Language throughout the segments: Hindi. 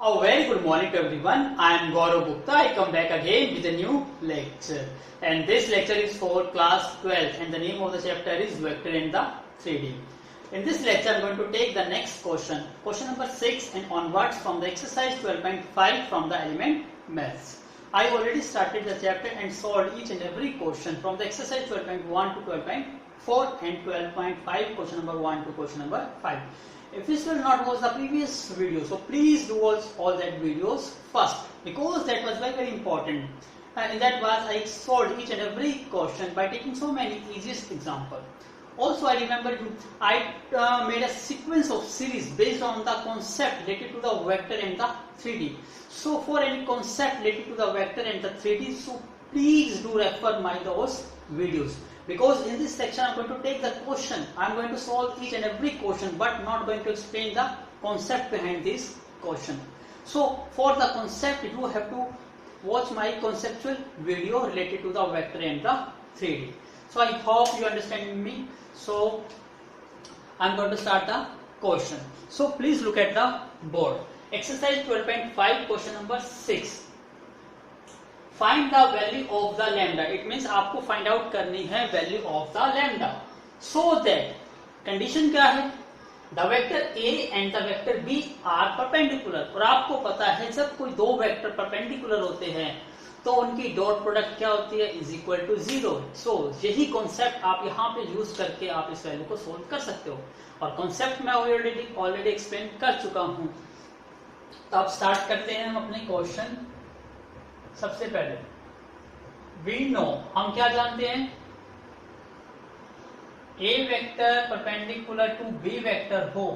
A very good morning to everyone. I am Gaurav Gupta. I come back again with a new lecture. And this lecture is for class 12 and the name of the chapter is Vector in the 3D. In this lecture I am going to take the next question. Question number 6 and onwards from the exercise 12.5 from the element maths. I already started the chapter and solved each and every question from the exercise 12.1 to 12.4 and 12.5 question number 1 to question number 5. If you still not watch the previous video, so please do watch all that videos first because that was very important. In that was I solved each and every question by taking so many easiest example. Also I remember I made a sequence of series based on the concept related to the vector and the 3D. So for any concept related to the vector and the 3D, so please do refer those videos. Because in this section I am going to take the question, I am going to solve each and every question but not going to explain the concept behind this question. So for the concept you have to watch my conceptual video related to the vector and the 3D. So I hope you understand me. So I am going to start the question. So please look at the board. Exercise 12.5 question number 6. Find the value of the lambda. It means आपको find out करनी है value of the lambda. So that condition क्या है? The vector A and the vector B are perpendicular. और आपको पता है जब कोई दो वेक्टर perpendicular होते हैं तो उनकी डॉट प्रोडक्ट क्या होती है? Is equal to 0. सो यही कॉन्सेप्ट आप यहाँ पे यूज करके आप इस वैल्यू को सोल्व कर सकते हो और कॉन्सेप्ट मैं ऑलरेडी एक्सप्लेन कर चुका हूँ. तो अब स्टार्ट करते हैं हम अपने क्वेश्चन. सबसे पहले वी नो, हम क्या जानते हैं? A vector perpendicular to B vector हो,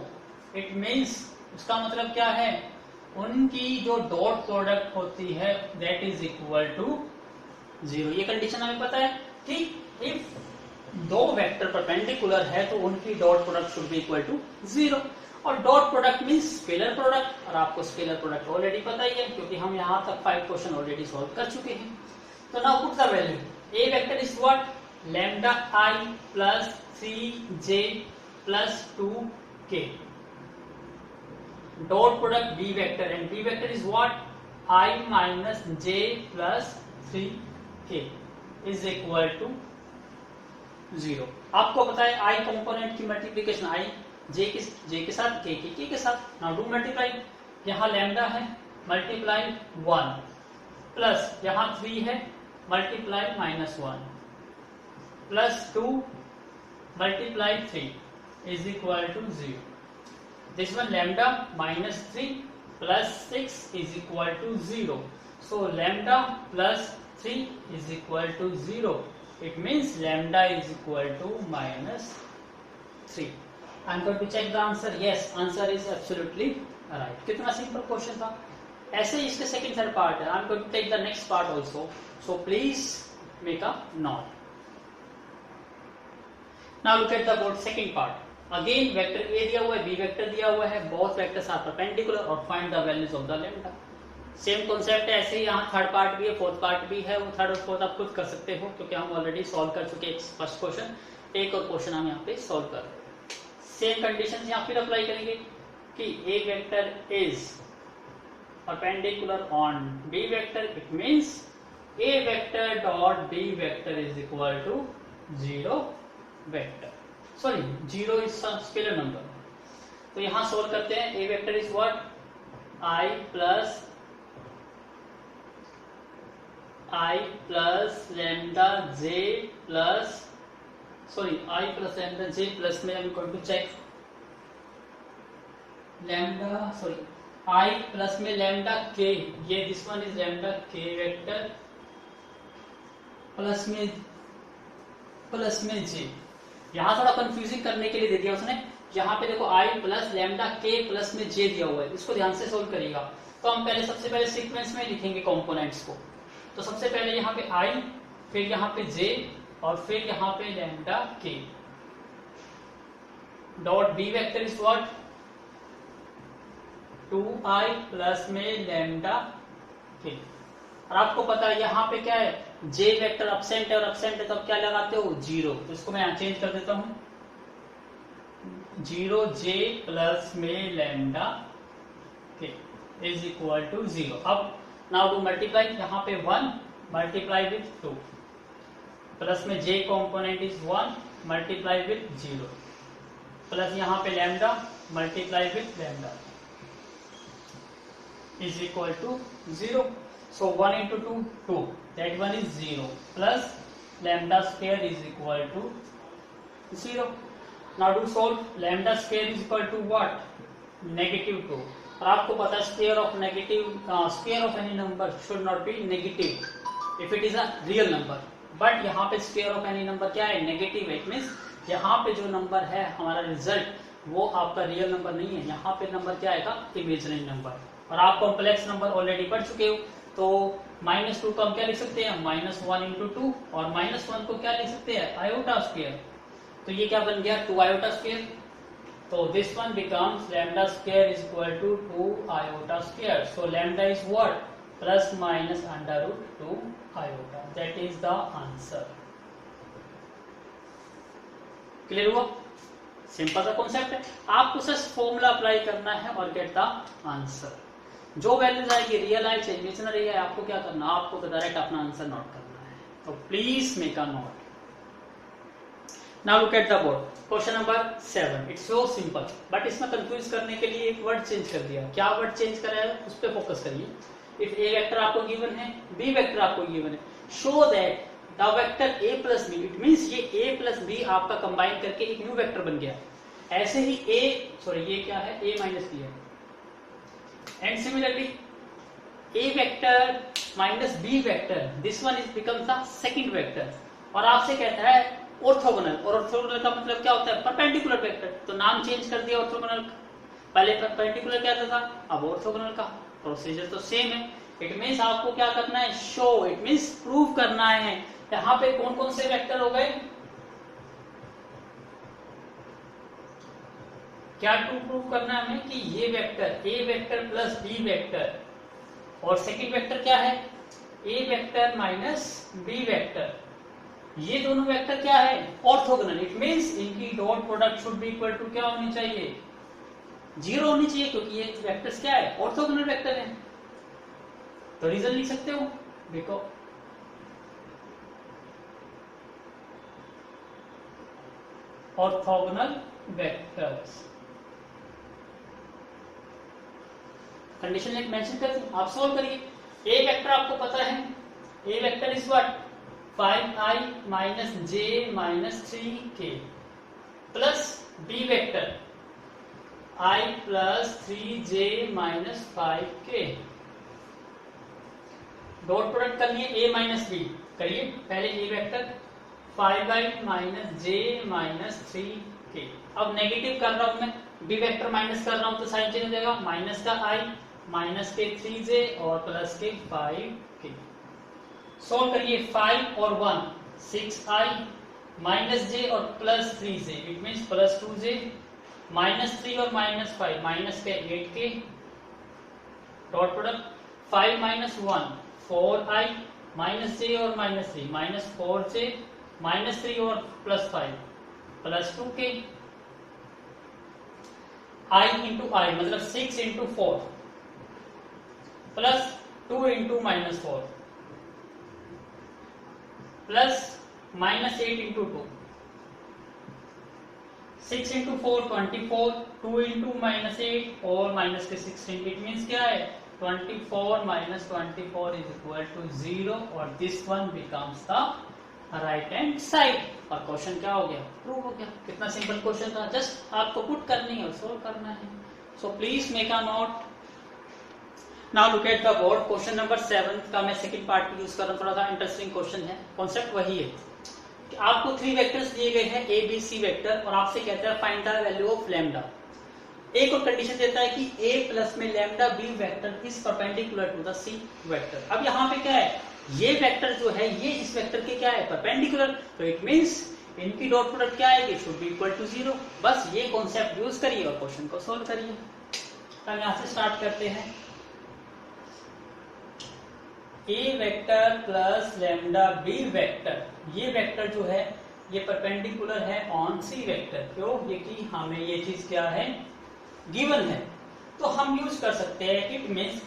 इट मींस उसका मतलब क्या है? उनकी जो डॉट प्रोडक्ट होती है दैट इज इक्वल टू 0. ये कंडीशन हमें पता है. ठीक, इफ दो वेक्टर परपेंडिकुलर है तो उनकी dot product should be equal to 0. और dot product means scalar product, और आपको स्केलर प्रोडक्ट ऑलरेडी पता ही है क्योंकि हम यहाँ तक 5 क्वेश्चन ऑलरेडी सॉल्व कर चुके हैं. तो now put the value. A vector is what? Lambda I plus 3j plus 2k. Dot product B vector and B vector is what? I minus j plus 3k is equal to 0. आपको पता है I कंपोनेंट की मल्टीप्लीकेशन I j के साथ k के साथ. Now do multiply. यहाँ लैम्डा है मल्टीप्लाई 1 प्लस यहाँ 3 है multiply -1 plus 2 multiply 3 is equal to 0. This one lambda minus 3 plus 6 is equal to 0. So lambda plus 3 is equal to 0. It means lambda is equal to minus 3. I am going to check the answer. Yes, answer is absolutely right. कितना सिंपल क्वेश्चन था. ऐसे ही इसके सेकंड थर्ड पार्ट है. I am going to take the next part also. So please make a note. Now look at the board second part. Again vector A दिया हुआ है, बी वेक्टर दिया हुआ है, बोथ वेक्टर्स आर परपेंडिकुलर और find the values of the lambda. Same concept है. ऐसे ही यहाँ थर्ड पार्ट भी है, फोर्थ पार्ट भी है. वो थर्ड और फोर्थ आप खुद कर सकते हो क्योंकि हम ऑलरेडी सॉल्व कर चुके हैं फर्स्ट क्वेश्चन. एक और क्वेश्चन हम यहाँ पे सॉल्व कर रहे हैं. सेम कंडीशन यहाँ फिर अप्लाई करेंगे कि A vector is perpendicular on B vector. It means A vector dot B vector is equal to 0 vector. Sorry 0 is some scalar number. तो यहां सोल्व करते हैं. A vector is what? I plus lambda j plus lambda j plus में I am going to check lambda I plus में लैम्डा k. ये this one is lambda k vector plus में j. यहाँ थोड़ा कंफ्यूजिंग करने के लिए दे दिया उसने. यहाँ पे देखो I plus lambda k plus में j दिया हुआ है. इसको ध्यान से सोल्व करिएगा. तो हम सबसे पहले सीक्वेंस में लिखेंगे कंपोनेंट्स को. तो सबसे पहले यहाँ पे I, फिर यहाँ पे j और फिर यहाँ पे lambda k. Dot B vector is what? 2i plus में लैम्डा k. और आपको पता है यहाँ पे क्या है? j वेक्टर अब्सेंट है और अब्सेंट है तो आप क्या लगाते हो? 0. तो इसको मैं यहाँ चेंज कर देता हूँ. 0j प्लस में lambda k. Is equal to 0। अब नाउ टू मल्टीप्लाई, यहाँ पे 1 मल्टीप्लाई विथ 2 प्लस में j component is 1 multiply with 0 plus यहाँ पे lambda multiply with lambda is equal to 0. So 1 into 2, 2. That one is 0 plus lambda square is equal to 0. Now to solve, lambda square is equal to what? Negative 2. और आपको पता है square of negative square of any number should not be negative if it is a real number. But यहाँ पे square of any number क्या है? Negative है. It means यहाँ पे जो नंबर है हमारा रिजल्ट वो आपका रियल नंबर नहीं है, यहाँ पे नंबर क्या आएगा? Imaginary number. और आप कॉम्प्लेक्स नंबर ऑलरेडी पढ़ चुके हो, तो -2 को हम क्या लिख सकते हैं? -1 into 2 और -1 को क्या लिख सकते हैं? Iota square. तो ये क्या बन गया? 2 आयोटा स्क्वायर। तो this one becomes lambda square is equal to 2 iota square. So lambda is what? Plus minus √2 iota. That is the answer. Clear हुआ? सिंपल सा कॉन्सेप्ट है, आपको सिर्फ फॉर्मूला अप्लाई करना है और गेट द आंसर। जो वैल्यूज आएगी रियल है चाहे इमेजिनरी है, आपको क्या करना? आपको तो डायरेक्ट अपना आंसर नोट करना है। तो please make a note. Now look at the board. Question number 7। It's so simple, but इसमें कंफ्यूज करने के लिए एक वर्ड चेंज कर दिया। क्या वर्ड चेंज करा है उस पर फोकस करिए। इफ ए वेक्टर आपको गिवन है, बी वेक्टर आपको गिवन है, show that the vector a plus B, it means ये a प्लस बी आपका कंबाइन करके एक न्यू वेक्टर बन गया। ऐसे ही ये क्या है? a माइनस बी है। And similarly a vector minus b vector, this one is become the second vector. और आपसे कहता है ऑर्थोगोनल, और ऑर्थोगोनल का मतलब क्या होता है? Perpendicular vector. तो नाम चेंज कर दिया ऑर्थोगोनल का, पहले परपेंडिकुलर कहता था, अब ऑर्थोगोनल का। प्रोसीजर तो सेम है। इट मीन्स आपको क्या करना है? शो, इट मीन्स प्रूव करना है। यहाँ पे कौन कौन से वेक्टर हो गए? क्या टू प्रूव करना है हमें कि ये vector a vector plus b vector, और सेकंड वेक्टर क्या है? a vector minus b vector, ये दोनों वेक्टर क्या है? ऑर्थोगोनल। इट मींस इनकी dot product should be equal to क्या होनी चाहिए? 0 होनी चाहिए, क्योंकि ये वेक्टर्स क्या है? ऑर्थोगोनल वेक्टर है। तो रीजन लिख सकते हो, देखो ऑर्थोगोनल वेक्टर्स। कंडीशन एक मेंशन कर दूं, आप सोल्व करिए। ए वेक्टर आपको पता है, A vector is what? 5i minus j minus 3k plus B vector i plus 3j minus 5k। Dot product कर लिए a माइनस बी, करिए पहले A vector 5i minus j minus 3k। अब नेगेटिव कर रहा हूं मैं, बी वेक्टर माइनस कर रहा हूं तो साइन चेंज हो जाएगा, माइनस का i माइनस के 3j और प्लस के 5k। सोल्व करिए 5 और 1 6i माइनस j और plus 3j, it means plus 2j, minus 3 और माइनस 5 माइनस के 8k। Dot product 5 minus 1 4i minus j और माइनस 3 माइनस 4j माइनस 3 और plus 5 plus 2k। i into I मतलब 6 into 4 plus 2 into minus 4 plus minus 8 into 2, 6 into 4 24, 2 into minus 8 और माइनस के 16। इट मीन्स क्या है? 24 माइनस 24 इज इक्वल टू 0 और this one becomes the right hand side. और क्वेश्चन क्या हो गया? प्रूव हो गया। कितना सिंपल क्वेश्चन था, जस्ट आपको पुट करनी है और सोल्व करना है। So please make a note. Now look at the board. Question number 7 का मैं सेकंड पार्ट यूज कर रहा हूं, थोड़ा सा इंटरेस्टिंग क्वेश्चन है। कॉन्सेप्ट वही है कि आपको 3 वेक्टर्स दिए गए हैं a b c वेक्टर, और आपसे कहता है find the value of lambda. एक और कंडीशन देता है कि a प्लस में lambda b vector is perpendicular to the c vector. अब यहाँ पे क्या है? ये वेक्टर जो है ये इस वेक्टर के क्या है? परपेंडिकुलर। तो इट मींस इनकी डॉट प्रोडक्ट क्या आएगी? Should be equal to 0। बस ये कॉन्सेप्ट यूज करिए और क्वेश्चन को सोल्व करिए। हम यहाँ से स्टार्ट करते हैं। A vector plus lambda B vector, ये वेक्टर जो है ये परपेंडिकुलर है ऑन सी वेक्टर। क्यों? ये कि हमें ये चीज क्या है? गिवन है। तो हम यूज कर सकते हैं इट मीन्स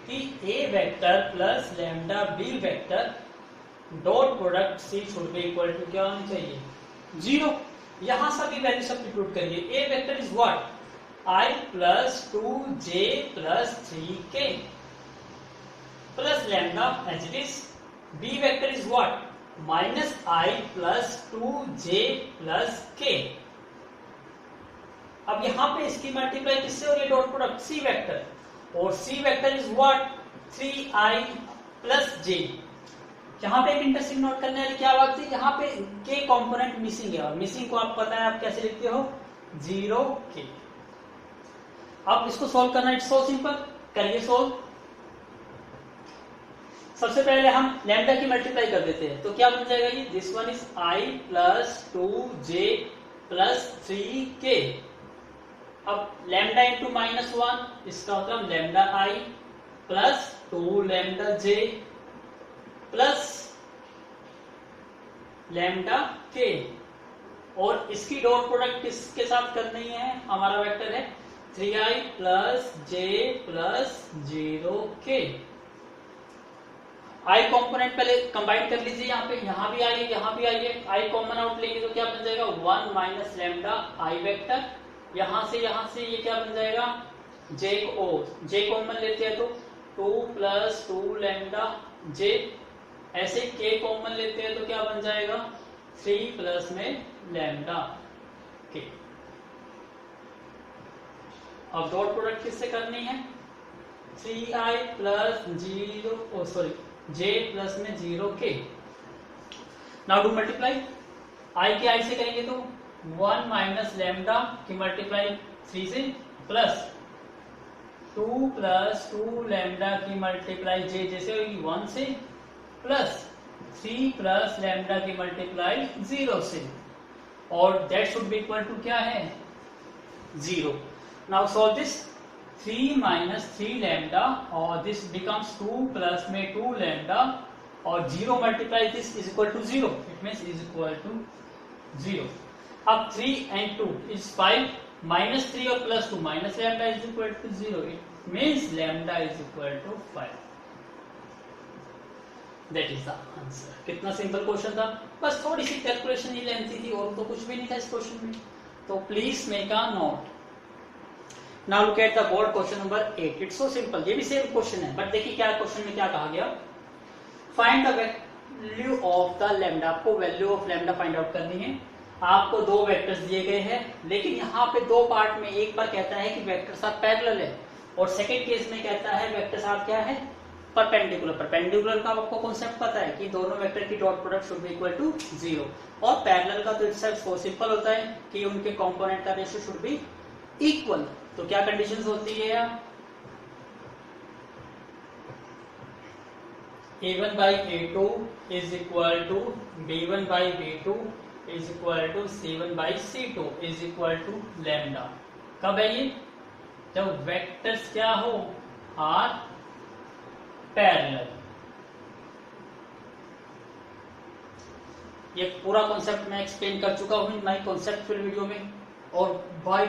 कि A vector plus lambda B vector dot product C should be equal to क्या होना चाहिए, 0। यहां सभी वैल्यू सब्स्टिट्यूट करिए। A vector is what, I plus 2j plus 3k plus lambda as it is. B vector is what, minus I plus 2j plus k. अब यहां पे इसकी मल्टीप्लाई किससे हो रही है, डॉट प्रोडक्ट C वेक्टर, और C vector is what 3I plus j। यहाँ पे एक इंटरेस्टिंग नोट करने वाली क्या बात थी, यहाँ पे k कंपोनेंट मिसिंग है, और मिसिंग को आप पता है आप कैसे लिखते हो, 0k। अब इसको सॉल्व करना इट्स सो सिंपल, करिए सॉल्व। सबसे पहले हम लैम्डा की मल्टीप्लाई कर देते हैं, तो क्या बन जाएगा ये, this one is I plus 2j plus 3k। अब लैम्डा इंटू -1, इसका मतलब lambda I plus 2 lambda j plus lambda k, और इसकी डॉट प्रोडक्ट किसके साथ करनी है, हमारा वेक्टर है 3I plus j plus 0k। I component पहले कंबाइन कर लीजिए, यहाँ भी आई है, यहाँ भी आई है। I कॉमन आउट लेंगे तो क्या बन जाएगा, 1 माइनस लैम्डा I वेक्टर, यहाँ से ये क्या बन जाएगा, j कॉमन लेते हैं तो 2 प्लस 2 लैम्डा j, ऐसे k कॉमन लेते हैं तो क्या बन जाएगा, 3 प्लस में लैम्डा k। अब डॉट प्रोडक्ट किससे करनी है, 3I प्लस j प्लस में 0k। Now do multiply, I के I से करेंगे तो 1 माइनस लैम्डा की मल्टीप्लाई 3 से, प्लस 2 प्लस 2 लैम्डा की मल्टीप्लाई j जैसे होगी 1 से, प्लस 3 प्लस लैम्डा की मल्टीप्लाई 0 से, और that should be equal to क्या है, 0। Now solve this, 3 minus 3 lambda, or this becomes 2 plus में 2 lambda, और 0 multiply this is equal to 0, it means is equal to 0। अब 3 and 2 is 5, minus 3 और plus 2 minus lambda is equal to 0, it means lambda is equal to 5। That is the answer। कितना सिंपल क्वेश्चन था, बस थोड़ी सी कैलकुलेशन ही लेंथी थी, और तो कुछ भी नहीं था इस क्वेश्चन में, तो please make a note. Now look at the board question number 8। It's so simple, ये भी सेम क्वेश्चन है, बट देखिए क्या क्वेश्चन में क्या कहा गया, find the value of the lambda. आपको value of lambda find out करनी है। आपको दो वेक्टर्स दिए गए हैं, लेकिन यहाँ पे दो पार्ट में, एक बार कहता है कि वेक्टर्स आर पैरेलल है, और सेकंड केस में कहता है वेक्टर्स आर क्या है, परपेंडिकुलर। परपेंडिकुलर का आपको कॉन्सेप्ट पता है कि दोनों वेक्टर की dot product should be equal to 0, और पैरेलल का तो इट्सेल्फ सो सिंपल होता है कि उनके कंपोनेंट का रेशियो शुड बी इक्वल। तो क्या कंडीशंस होती है, A1 by A2 is equal to B1 by B2 is equal to C1 by C2 is equal to lambda। कब है ये, जब वेक्टर्स क्या हो, आर पैरेलल। ये पूरा कॉन्सेप्ट मैं एक्सप्लेन कर चुका हूं माय कॉन्सेप्चुअल वीडियो में, और बाय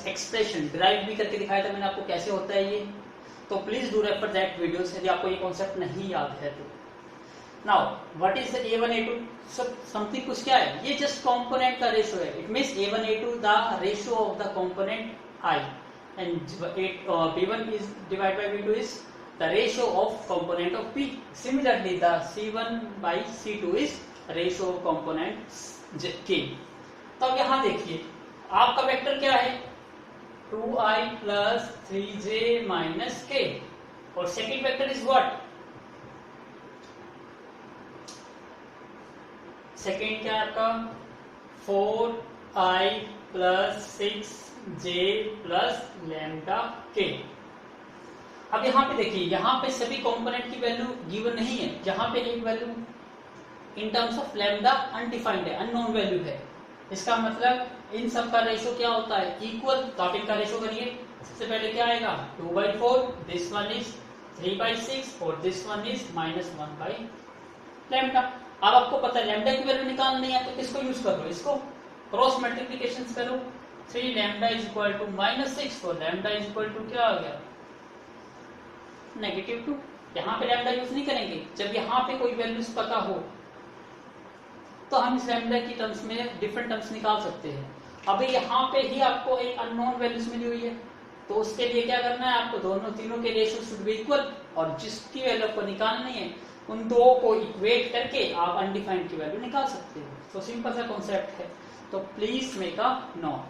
एक्सप्रेशन डिराइव भी करके दिखाया था मैंने आपको कैसे होता है ये, तो please do refer that videos यदि आपको ये कॉन्सेप्ट नहीं याद है तो। Now what is the A1 A2, something कुछ क्या है, ये जस्ट कंपोनेंट का रेशियो है। It means A1 A2 the ratio of the component I, and B1 is divided by B2 is the ratio of component of P। Similarly the C1 by C2 is ratio of component K। तो अब यहां देखिए आपका वेक्टर क्या है, 2I plus 3j minus k, और second vector is what, second क्या है आपका 4I plus 6j plus lambda k। अब यहां पे देखिए, यहां पे सभी कंपोनेंट की वैल्यू गिवन नहीं है, यहां पे एक value in terms of lambda undefined है, अननोन वैल्यू है। इसका मतलब इन सब का रेशियो क्या होता है, इक्वल। तो आप इनका रेशियो करिए, सबसे पहले क्या आएगा 2/4, दिस वन इज 3/6, और दिस वन इज -1/लैम्डा। अब आपको पता है लैम्डा की वैल्यू निकालनी है, तो किसको यूज करो, इसको क्रॉस मल्टीप्लिकेशन करो, 3 लैम्डा इज इक्वल टू -6, तो लैम्डा इज इक्वल टू क्या आ गया, -2। यहाँ पे लैम्डा यूज नहीं करेंगे, जब यहाँ पे कोई वैल्यूज पता हो तो हम इस लैम्डा की टर्म्स में डिफरेंट टर्म्स निकाल सकते हैं। अभी यहाँ पे ही आपको एक अननोन वैल्यूज मिली हुई है, तो उसके लिए क्या करना है, आपको दोनों तीनों के रेशियो शुड बी इक्वल, और जिसकी वैल्यू आपको निकालनी है उन दो को इक्वेट करके आप अनडिफाइंड की वैल्यू निकाल सकते हो। तो सिंपल सा कॉन्सेप्ट है, तो please make a note.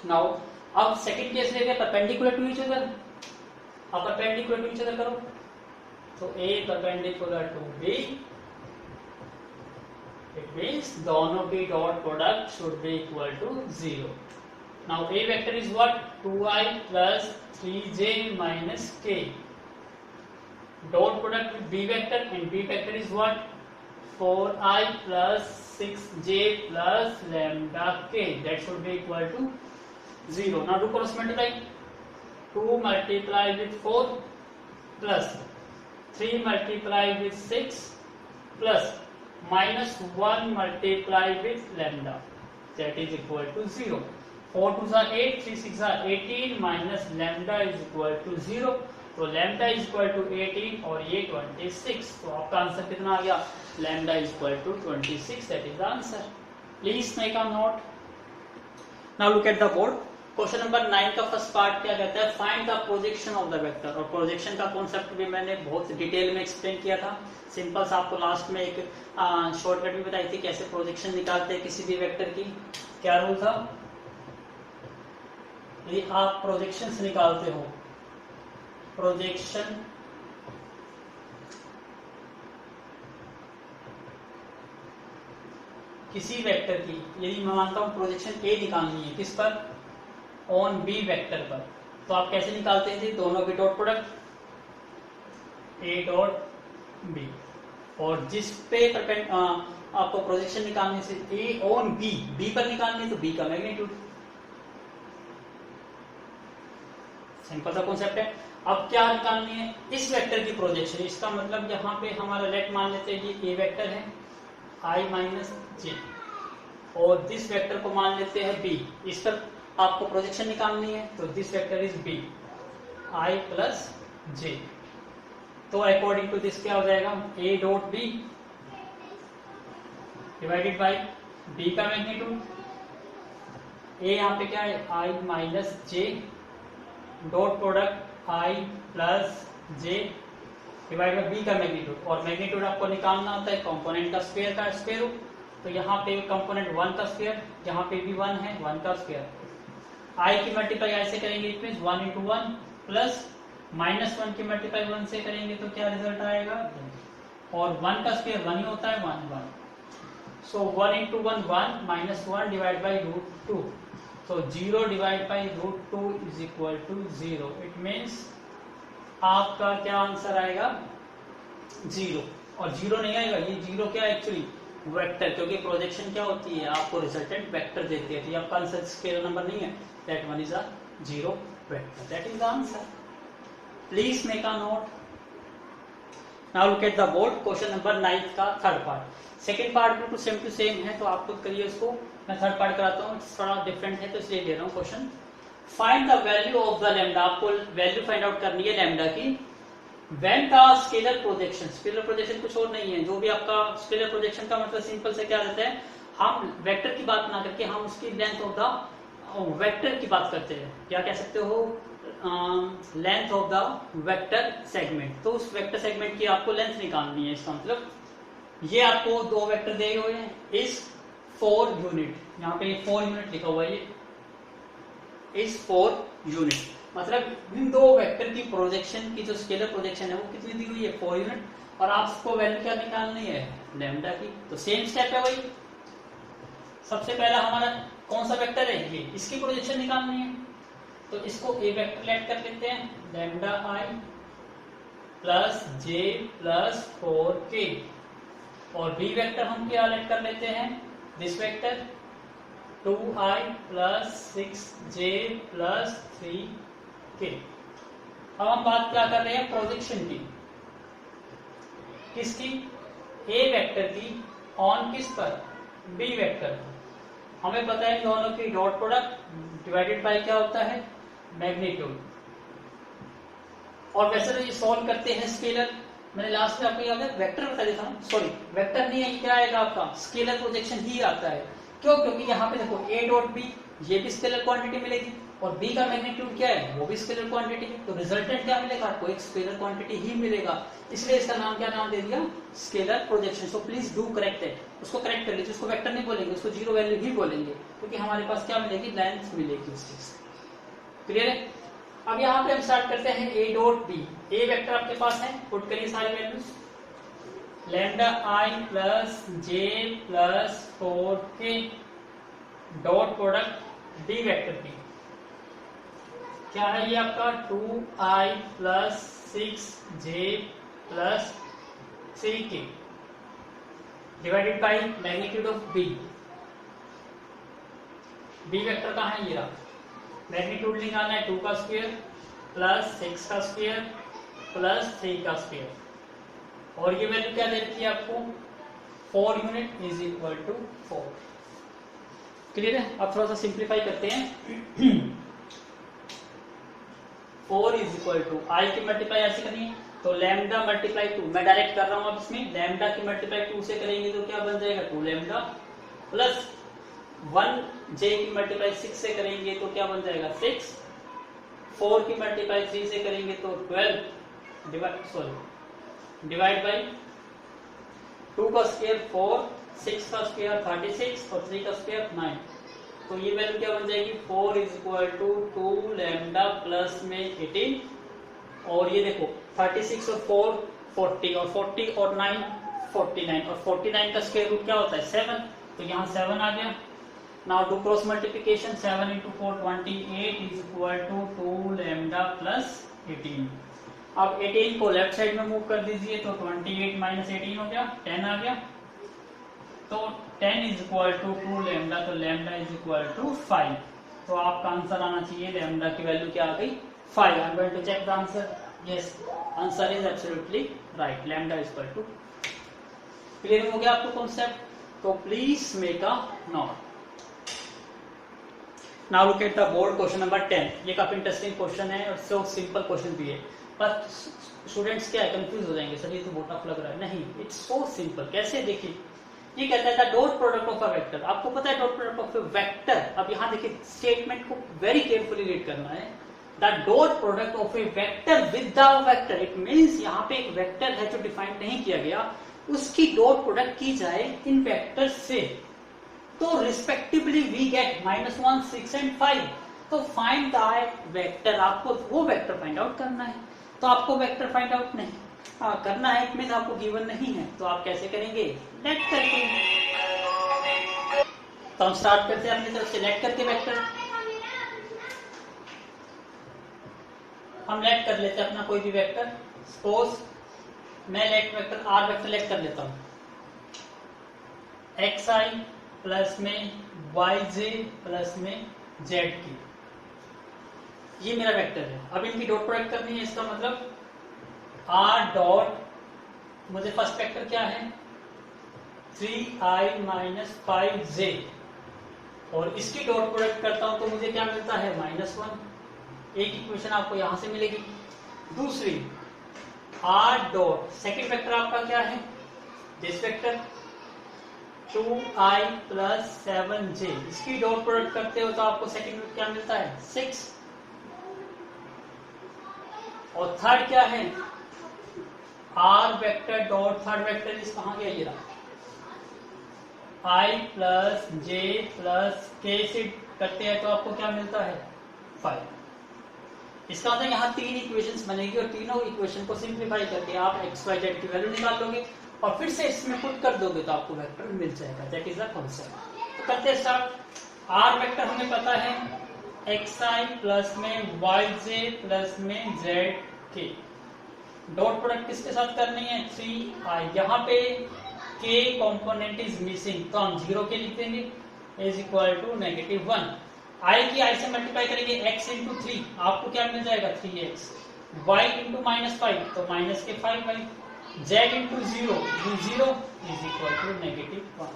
Now अब सेकंड केस लेंगे परपेंडिकुलर टू ईच अदर। अब परपेंडिकुलर टू ईच अदर करो, तो A perpendicular to B, it means दोनों की dot product should be equal to 0। Now A vector is what, 2i plus 3j minus k, dot product with B vector, and B vector is what, 4i plus 6j plus lambda k, that should be equal to 0. Now do cross multiply, 2 multiply with 4 plus 3 multiply with 6 plus minus 1 multiply with lambda, that is equal to 0. 4 2s are 8, 3 6 are 18 minus lambda is equal to 0, तो lambda is equal to 18 और ये 26, तो आपका आंसर कितना आ गया, lambda is equal to 26, that is the answer. Please make a note. Now look at the board. Question number 9 का फर्स्ट पार्ट क्या कहता है, find the projection of the vector. और प्रोजेक्शन का कॉन्सेप्ट भी मैंने बहुत डिटेल में एक्सप्लेन किया था। सिंपल सा आपको लास्ट में एक शॉर्टकट भी बताई थी कैसे प्रोजेक्शन निकालते हैं किसी भी वेक्टर की। क्या रूल था, ये आप प्रोजेक्शन से निकालते हो, प्रोजेक्शन किसी वेक्टर की, यदि मैं मानता हूं प्रोजेक्शन ए निकालनी है किस पर, ऑन बी वेक्टर पर, तो आप कैसे निकालते थे, दोनों की dot product A dot B, और जिस पे आपको प्रोजेक्शन निकालने से ए ऑन बी, बी पर निकालने तो बी का मैग्नीट्यूड। सिंपल सा कॉन्सेप्ट है। अब क्या निकालनी है, इस वेक्टर की प्रोजेक्शन, इसका मतलब यहाँ पे हमारा लेट मान लेते हैं ये ए वेक्टर है i माइनस जे, और दिस वेक्टर को मान लेते हैं बी, इस पर आपको प्रोजेक्शन निकालनी है, तो this vector is B i plus J, तो अकॉर्डिंग टू दिस क्या हो जाएगा, a dot B divided by B का मैग्नीट्यूड, a यहाँ पे क्या है i minus J dot product i plus J divide by B का मैग्नीट्यूड, और मैग्नीट्यूड आपको निकालना होता है कंपोनेंट का स्क्वायर का स्क्वायर रूट, तो यहाँ पे कंपोनेंट 1 का स्क्वायर, यहाँ पे भी 1 है, 1 का स्क्वायर, i की मल्टीप्लाई ऐसे करेंगे, इट मींस 1 into 1 प्लस -1 की मल्टीप्लाई 1 से करेंगे तो क्या रिजल्ट आएगा, और 1 का स्क्वायर 1 ही होता है, 1 1, so 1 into 1 1 minus 1 divide by √2, so 0 divide by √2 is equal to 0, it means आपका क्या आंसर आएगा 0, और 0 नहीं आएगा, ये 0 क्या एक्चुअली वेक्टर, क्योंकि प्रोजेक्शन क्या होती है, आपको रिजल्टेंट वेक्टर देती है, तो ये आपका आंसर स्केलर नंबर नहीं है, that one is a 0 vector, that is the answer. Please make a note. Now look at the board, question number 9 का थर्ड पार्ट। सेकंड पार्ट बिल्कुल सेम टू सेम है, तो आप खुद करिए उसको, मैं थर्ड पार्ट कराता हूँ, थोड़ा डिफरेंट है तो इसलिए ले रहा हूँ question. Find the value of the lambda, आपको वैल्यू फाइंड आउट करनी है लैम्डा की, when the scalar projection, scalar projection कुछ और नहीं है, जो भी आपका स्केलर प्रोजेक्शन का मतलब सिंपल से क्या रहता है, हम वेक्टर की बात ना करके हम उसकी लेंथ ऑफ द वेक्टर की बात करते हैं, क्या कह सकते हो, length of the vector segment, तो उस वेक्टर सेगमेंट की आपको लेंथ निकालनी है। इसका मतलब ये आपको दो वेक्टर दिए हुए हैं, इस 4 यूनिट, यहाँ पे 4 यूनिट लिखा हुआ है, ये इस 4 यूनिट, मतलब इन दो वेक्टर की प्रोजेक्शन की जो स्केलर प्रोजेक्शन है वो कितनी दी हुई है, 4 यूनिट, और आपको वैल्यू क्या निकालनी है, लैम्डा की। तो सेम स्टेप है वही, सबसे पहला हमारा कौन सा वेक्टर है, ये, इसकी प्रोजेक्शन निकालनी है, तो इसको ए वेक्टर लेट कर लेते हैं, लैम्डा आई प्लस जे प्लस 4k, और बी वेक्टर हम क्या लेट कर लेते हैं, this vector 2i plus 6j plus 3k। अब हम बात क्या कर रहे हैं, प्रोजेक्शन की, किसकी, ए वेक्टर की, ऑन किस पर, बी वेक्टर, हमें पता है दोनों की डॉट प्रोडक्ट डिवाइडेड बाय क्या होता है, मैग्नीट्यूड। और वैसे तो ये सॉल्व करते हैं स्केलर, मैंने लास्ट में आपको याद है वेक्टर बता दिया था, सॉरी वेक्टर नहीं है, क्या आएगा आपका स्केलर प्रोजेक्शन ही आता है। क्यों? क्योंकि यहाँ पे देखो a डॉट b ये भी स्केलर क्वांटिटी मिलेगी और b का मैग्नीट्यूड क्या है, वो भी स्केलर क्वांटिटी है, तो रिजल्टेंट क्या मिलेगा आपको, एक स्केलर क्वांटिटी ही मिलेगा। इसलिए इसका नाम क्या नाम दे दिया, scalar projection. So please do correct it, उसको करेक्ट कर लीजिए, उसको वेक्टर नहीं बोलेंगे, उसको जीरो वैल्यू ही बोलेंगे, क्योंकि हमारे पास क्या मिलेगी, लेंथ मिलेगी उस चीज से। क्लियर है? अब यहाँ पे हम स्टार्ट करते हैं a dot b। a vector आपके पास है, पुट करिए सारे values, lambda i plus j plus 4k dot product b vector की क्या है, ये आपका 2i plus 6j plus 3k divided by magnitude of b। b vector कहाँ है, ये रहा, मैग्नीट्यूड निकालना है 2 का स्क्वायर प्लस 6 का स्क्वायर प्लस 3 का स्क्वायर, और ये वैल्यू क्या दे रखी है आपको, 4 unit is equal to 4। Clear है? अब थोड़ा सा सिंप्लीफाई करते हैं। 4 इज इक्वल टू आई की मल्टीप्लाई ऐसे करनी है, तो लैम्डा मल्टीप्लाई 2, मैं डायरेक्ट कर रहा हूं अब इसमें, लैम्डा की मल्टीप्लाई 2 से करेंगे तो क्या बन जाएगा, 2 लैम्डा प्लस 1 j की मल्टीप्लाई 6 से करेंगे तो क्या बन जाएगा 6, 4 की मल्टीप्लाई 3 से करेंगे तो 12 डिवाइड बाई 2 का स्क्वायर 4, 6 का स्क्वायर 36 और 3 का स्क्वायर 9, तो ये वैल्यू क्या बन जाएगी, 4 is equal to 2 lambda plus में 18, और ये देखो 36 और 4 40 और 40 और 9 49, और 49 का स्क्वायर रूट क्या होता है 7, तो यहाँ 7 आ गया। Now do cross multiplication, 7 into 4 28 is equal to 2 lambda plus 18। अब 18 को लेफ्ट साइड में मूव कर दीजिए तो 28 माइनस 18 हो गया, 10 आ गया, तो 10 is equal to 2 lambda, तो lambda is equal to 5। तो आपका आंसर आना चाहिए, lambda की वैल्यू क्या आ गई 5। I'm going to check the answer. Yes, answer is absolutely right. Lambda is equal to। Clear हो गया आपको कॉन्सेप्ट? तो please make a note. Now look at the board question number 10। ये काफी इंटरेस्टिंग क्वेश्चन है और सो सिंपल क्वेश्चन भी है, पर स्टूडेंट्स क्या है, कंफ्यूज हो जाएंगे, सर ये तो बहुत टफ लग रहा है। नहीं, इट्स सो सिंपल। कैसे? देखिए, ये कहता है the dot product of a vector. आपको पता है dot product of a vector, अब यहाँ देखिए स्टेटमेंट को वेरी केयरफुली रीड करना है। The dot product of A vector with the vector, it means यहाँ पे एक वेक्टर है जो डिफाइन नहीं किया गया, उसकी डॉट प्रोडक्ट की जाए इन वेक्टर से, तो रिस्पेक्टिवली वी गेट -1 6 एंड 5। तो फाइंड द वेक्टर, आपको वो वेक्टर फाइंड आउट करना है। तो आपको वेक्टर फाइंड आउट नहीं करना है, इट मींस आपको गिवन नहीं है, तो आप कैसे करेंगे, लेट करके। तो हम स्टार्ट करते हैं अपनी तरफ से लेट करके वेक्टर। हम लेट कर लेते हैं अपना कोई भी वेक्टर। सपोज मैं let vector R vector let कर लेता हूं, xi प्लस में yj प्लस में z की, ये मेरा वेक्टर है। अब इनकी डॉट प्रोडक्ट करनी है, इसका मतलब r डॉट, मुझे फर्स्ट वेक्टर क्या है 3i माइनस 5j, और इसकी डॉट प्रोडक्ट करता हूं तो मुझे क्या मिलता है -1। एक इक्वेशन आपको यहां से मिलेगी। दूसरी r डॉट, सेकेंड वेक्टर आपका क्या है, this vector 2i plus 7j, इसकी डॉट प्रोडक्ट करते हो तो आपको सेकेंड वेक्टर क्या मिलता है 6। और थर्ड क्या है r vector dot third vector, इस कहां गया, ये रहा i plus j plus k से करते हैं तो आपको क्या मिलता है 5। इसका मतलब यहाँ 3 इक्वेशंस बनेगी और तीनों इक्वेशन को सिंप्लीफाई करके आप x y z की वैल्यू निकाल लोगे और फिर से इसमें पुट कर दोगे तो आपको वेक्टर मिल जाएगा। That is the concept. तो करते हैं स्टार्ट। r वेक्टर हमें पता है xi प्लस में yj प्लस में zk, डॉट प्रोडक्ट किसके साथ करनी है 3i, यहाँ पे k कंपोनेंट इज मिसिंग तो हम 0 के लिख देंगे, इज इक्वल टू -1। i की i से मल्टीप्लाई करेंगे x इंटू 3, आपको क्या मिल जाएगा 3x, y इंटू -5 तो माइनस के 5y, z into 0 is equal to -1।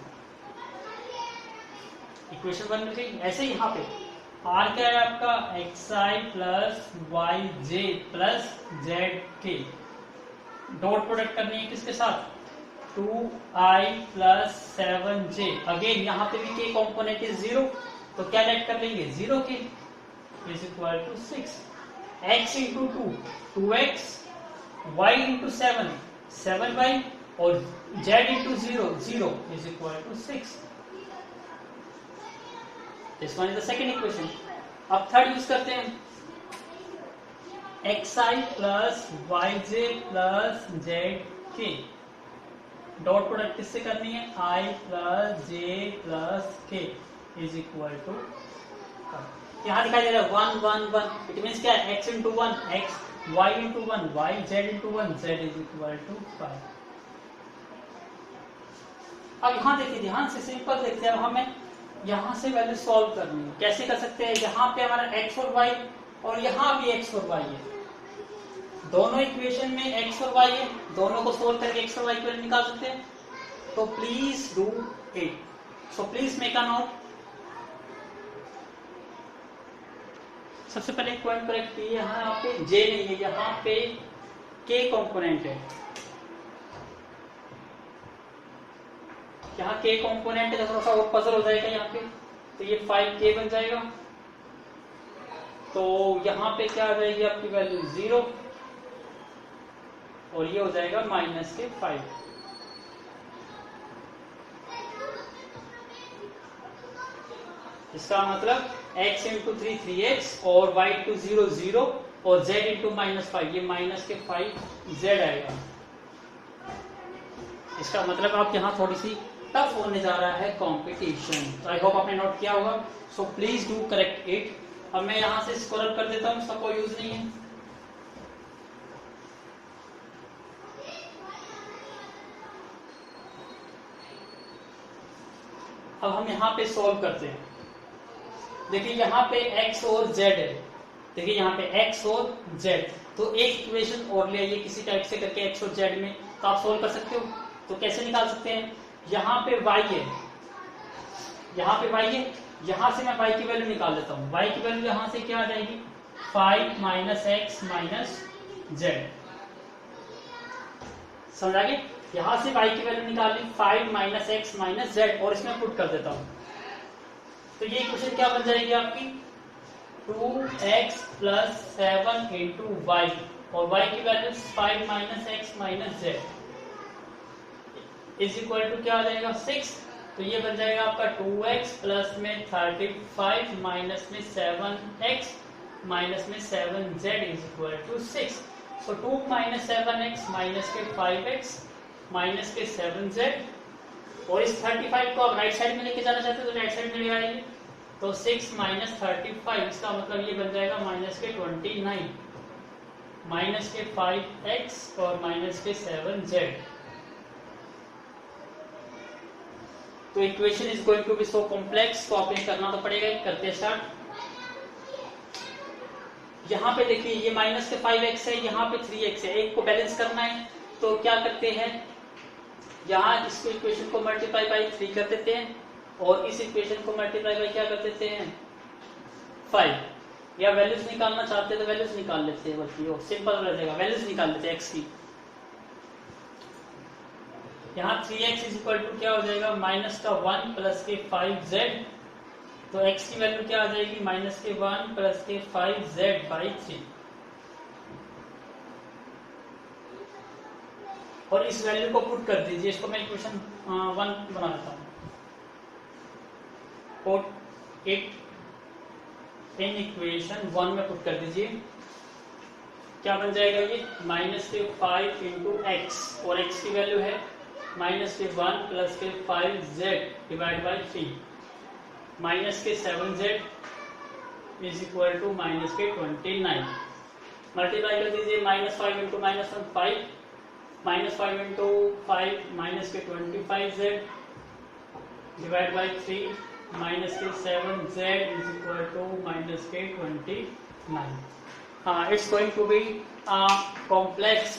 Equation बन गई। ऐसे ही यहाँ पे आर क्या है आपका xi प्लस वाई जे प्लस जेड के, डॉट प्रोडक्ट करनी है किसके साथ 2i प्लस 7j। अगेन यहाँ पे भी के कॉम्पोनेंट इज 0, तो क्या लेट कर लेंगे 0 के is equal to 6, x into 2x, y into 7y और z into 0 is equal to 6। This one is the second equation. अब थर्ड यूज करते हैं, xi plus yj plus zk, dot product किससे करनी है i plus j plus k is equal to, यहाँ दिखाई दे रहा है 1 1 1, इट मीन्स क्या है x into 1 x, y into 1 y, z into 1 z is equal to 5। अब यहाँ देखिए ध्यान से, सिंपल देखते हैं, अब हमें यहाँ से वैल्यू सॉल्व करनी है। कैसे कर सकते हैं, यहाँ पे हमारा x और y और यहाँ भी x और y है, दोनों इक्वेशन में x और y है, दोनों को सोल्व करके x और y की वैल्यू निकाल सकते हैं। तो please do it, so please make a note. सबसे पहले एक पॉइंट करेक्ट किए, यहाँ पे j नहीं है, यहाँ पे k कंपोनेंट है, यहाँ k कंपोनेंट है, तो थोड़ा सा और पजल हो जाएगा यहाँ पे, तो ये 5k बन जाएगा। तो यहाँ पे क्या आ जाएगी आपकी वैल्यू 0 और ये हो जाएगा माइनस के 5। इसका मतलब x इंटू 3 3x और y इंटू 0 0 और z इंटू माइनस 5, ये माइनस के 5 z आएगा। इसका मतलब आप यहाँ थोड़ी सी टफ होने जा रहा है कंपटीशन। आई होप आपने नोट किया होगा, so please do correct it. अब मैं यहाँ से स्क्रॉल कर देता हूँ, इसका कोई यूज नहीं है। अब हम यहाँ पे सॉल्व करते हैं। देखिए यहाँ पे x और z है, देखिए यहाँ पे x और z, तो एक इक्वेशन और ले आइए किसी टाइप से करके x और z में, तो आप सॉल्व कर सकते हो। तो कैसे निकाल सकते हैं, यहाँ पे y है, यहाँ पे y है, यहाँ से मैं y की वैल्यू निकाल लेता हूँ। y की वैल्यू यहाँ से क्या आ जाएगी 5 माइनस एक्स माइनस जेड, समझ गए। यहाँ से y की वैल्यू निकाली 5 माइनस एक्स माइनस जेड और इसमें पुट कर देता हूँ, तो ये इक्वेशन क्या बन जाएगी आपकी 2x प्लस 7 इंटू वाई और y की value 5 minus X minus Z is equal to क्या आ जाएगा 6। तो ये बन जाएगा आपका 2x प्लस में 35 माइनस में 7x माइनस में 7z is equal to 6। So 2 minus 7x minus के 5x माइनस के 7z, और इस 35 को आप राइट साइड में लेके जाना चाहते हो तो राइट साइड में ले आएंगे, तो 6 माइनस 35, इसका मतलब ये बन जाएगा माइनस के 29 माइनस के 5x और माइनस के 7z। तो equation is going to be so complex, तो आपने करना तो पड़ेगा। करते स्टार्ट। यहाँ पे देखिए ये माइनस के 5x है, यहाँ पे 3x है, एक को बैलेंस करना है, तो क्या करते हैं यहाँ इसको इक्वेशन को मल्टीप्लाई बाई 3 कर देते हैं और इस इक्वेशन को मल्टीप्लाई बाई क्या कर देते हैं 5, या वैल्यूज निकालना चाहते हैं तो वैल्यूज निकाल लेते हैं, बल्कि वो सिंपल रह जाएगा, वैल्यूज निकाल लेते हैं x की। यहाँ 3x इज इक्वल टू क्या हो जाएगा माइनस का 1 प्लस के 5z, तो x की वैल्यू क्या आ जाएगी माइनस के 1 प्लस के 5z बाई 3, और इस वैल्यू को पुट कर दीजिए। इसको मैं इक्वेशन 1 बना देता हूँ। पुट इट इन इक्वेशन 1 में पुट कर दीजिए, क्या बन जाएगा ये माइनस के 5 इंटू एक्स, और x की वैल्यू है माइनस के 1 प्लस के 5z डिवाइड बाई 3 माइनस के 7z is equal to minus के 29। मल्टीप्लाई कर दीजिए, minus 5 into minus 1 5, minus 5 into 5 minus के 25z डिवाइड बाई 3 माइनस के 7z is equal to minus के 29। It's going to be complex,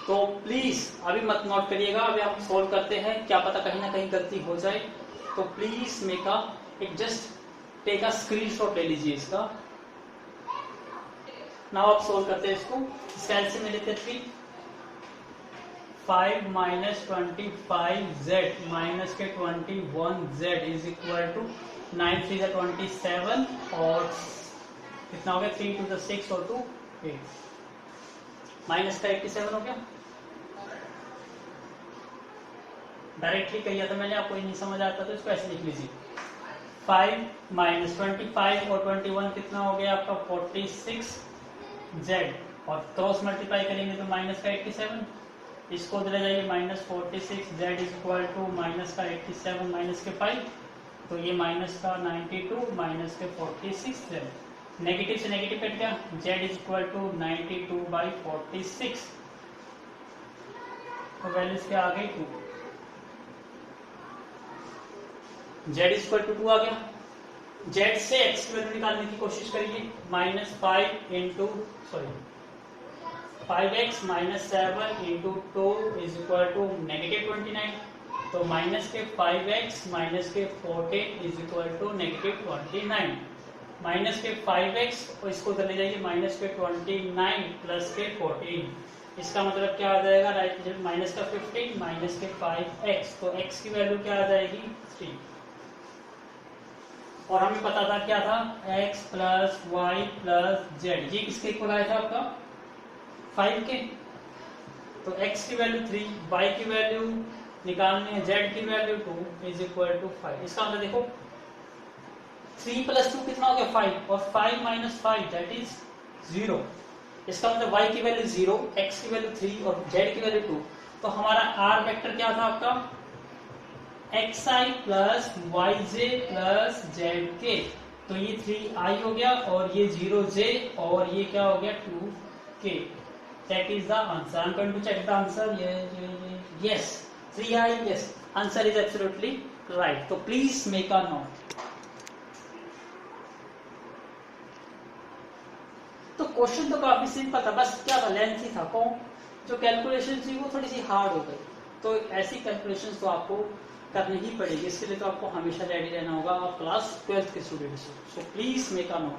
तो प्लीज अभी मत नोट करिएगा, अभी हम सोल्व करते हैं, क्या पता कहीं ना कहीं गलती हो जाए, तो प्लीज मेक अ एक जस्ट टेक अ स्क्रीनशॉट ले लीजिए इसका। नाउ आप सोल्व करते हैं इसको। इसका एलसीएम में लेते हैं 3, 5 माइनस 25z माइनस के 21z इज इक्वल टू 9 3 27 और कितना हो गया 3 2 6 और 2 8 माइनस का 87 हो गया। डायरेक्टली कहिए तो मैंने, आपको नहीं समझ आता तो इसको ऐसे लिख लीजिए 5 माइनस 25 और 21 कितना हो गया आपका 46z और क्रॉस मल्टीप्लाई करेंगे तो माइनस का 87, इसको उधर जाइए minus 46z is equal to minus का 87 माइनस के 5, तो ये माइनस का 92 माइनस के 46z, नेगेटिव से नेगेटिव कट गया, z इज इक्वल टू 92/46, तो वैल्यूज क्या आ गई 2, z इज इक्वल टू 2 आ गया। z से x की वैल्यू निकालने की कोशिश करिए, minus 5x minus 7 into 2 is equal to negative 29, तो माइनस के 5x माइनस के 14 is equal to negative 29, minus के 5x और इसको उधर ले जाइए माइनस के 29 प्लस के 14, इसका मतलब क्या आ जाएगा राइट माइनस का 15 माइनस के 5x, तो x की वैल्यू क्या आ जाएगी 3, और हमें पता था क्या था x plus Y plus Z, ये किसके इक्वल आया था आपका 5 के, तो x की वैल्यू 3, y की वैल्यू निकालनी है, z की वैल्यू 2 इज इक्वल टू 5, इसका मतलब देखो 3 प्लस 2 कितना हो गया 5 और 5 माइनस 5 दैट इज 0, इसका मतलब y की वैल्यू 0, x की वैल्यू 3 और z की वैल्यू 2, तो हमारा r वेक्टर क्या था आपका xi plus yj plus zk, तो ये 3i हो गया और ये 0j और ये क्या हो गया 2k, that is the answer. I'm going to check the answer. Yes 3i, yes, answer is absolutely right, so please make a note. तो क्वेश्चन तो काफी सिंपल था, बस क्या था लेंथी था, कौन जो कैलकुलेशन थी वो थोड़ी सी हार्ड हो गई, तो ऐसी कैलकुलेशंस तो आपको करनी ही पड़ेगी, इसके लिए तो आपको हमेशा रेडी रहना होगा, आप क्लास 12th के स्टूडेंट्स हो, so please make a note.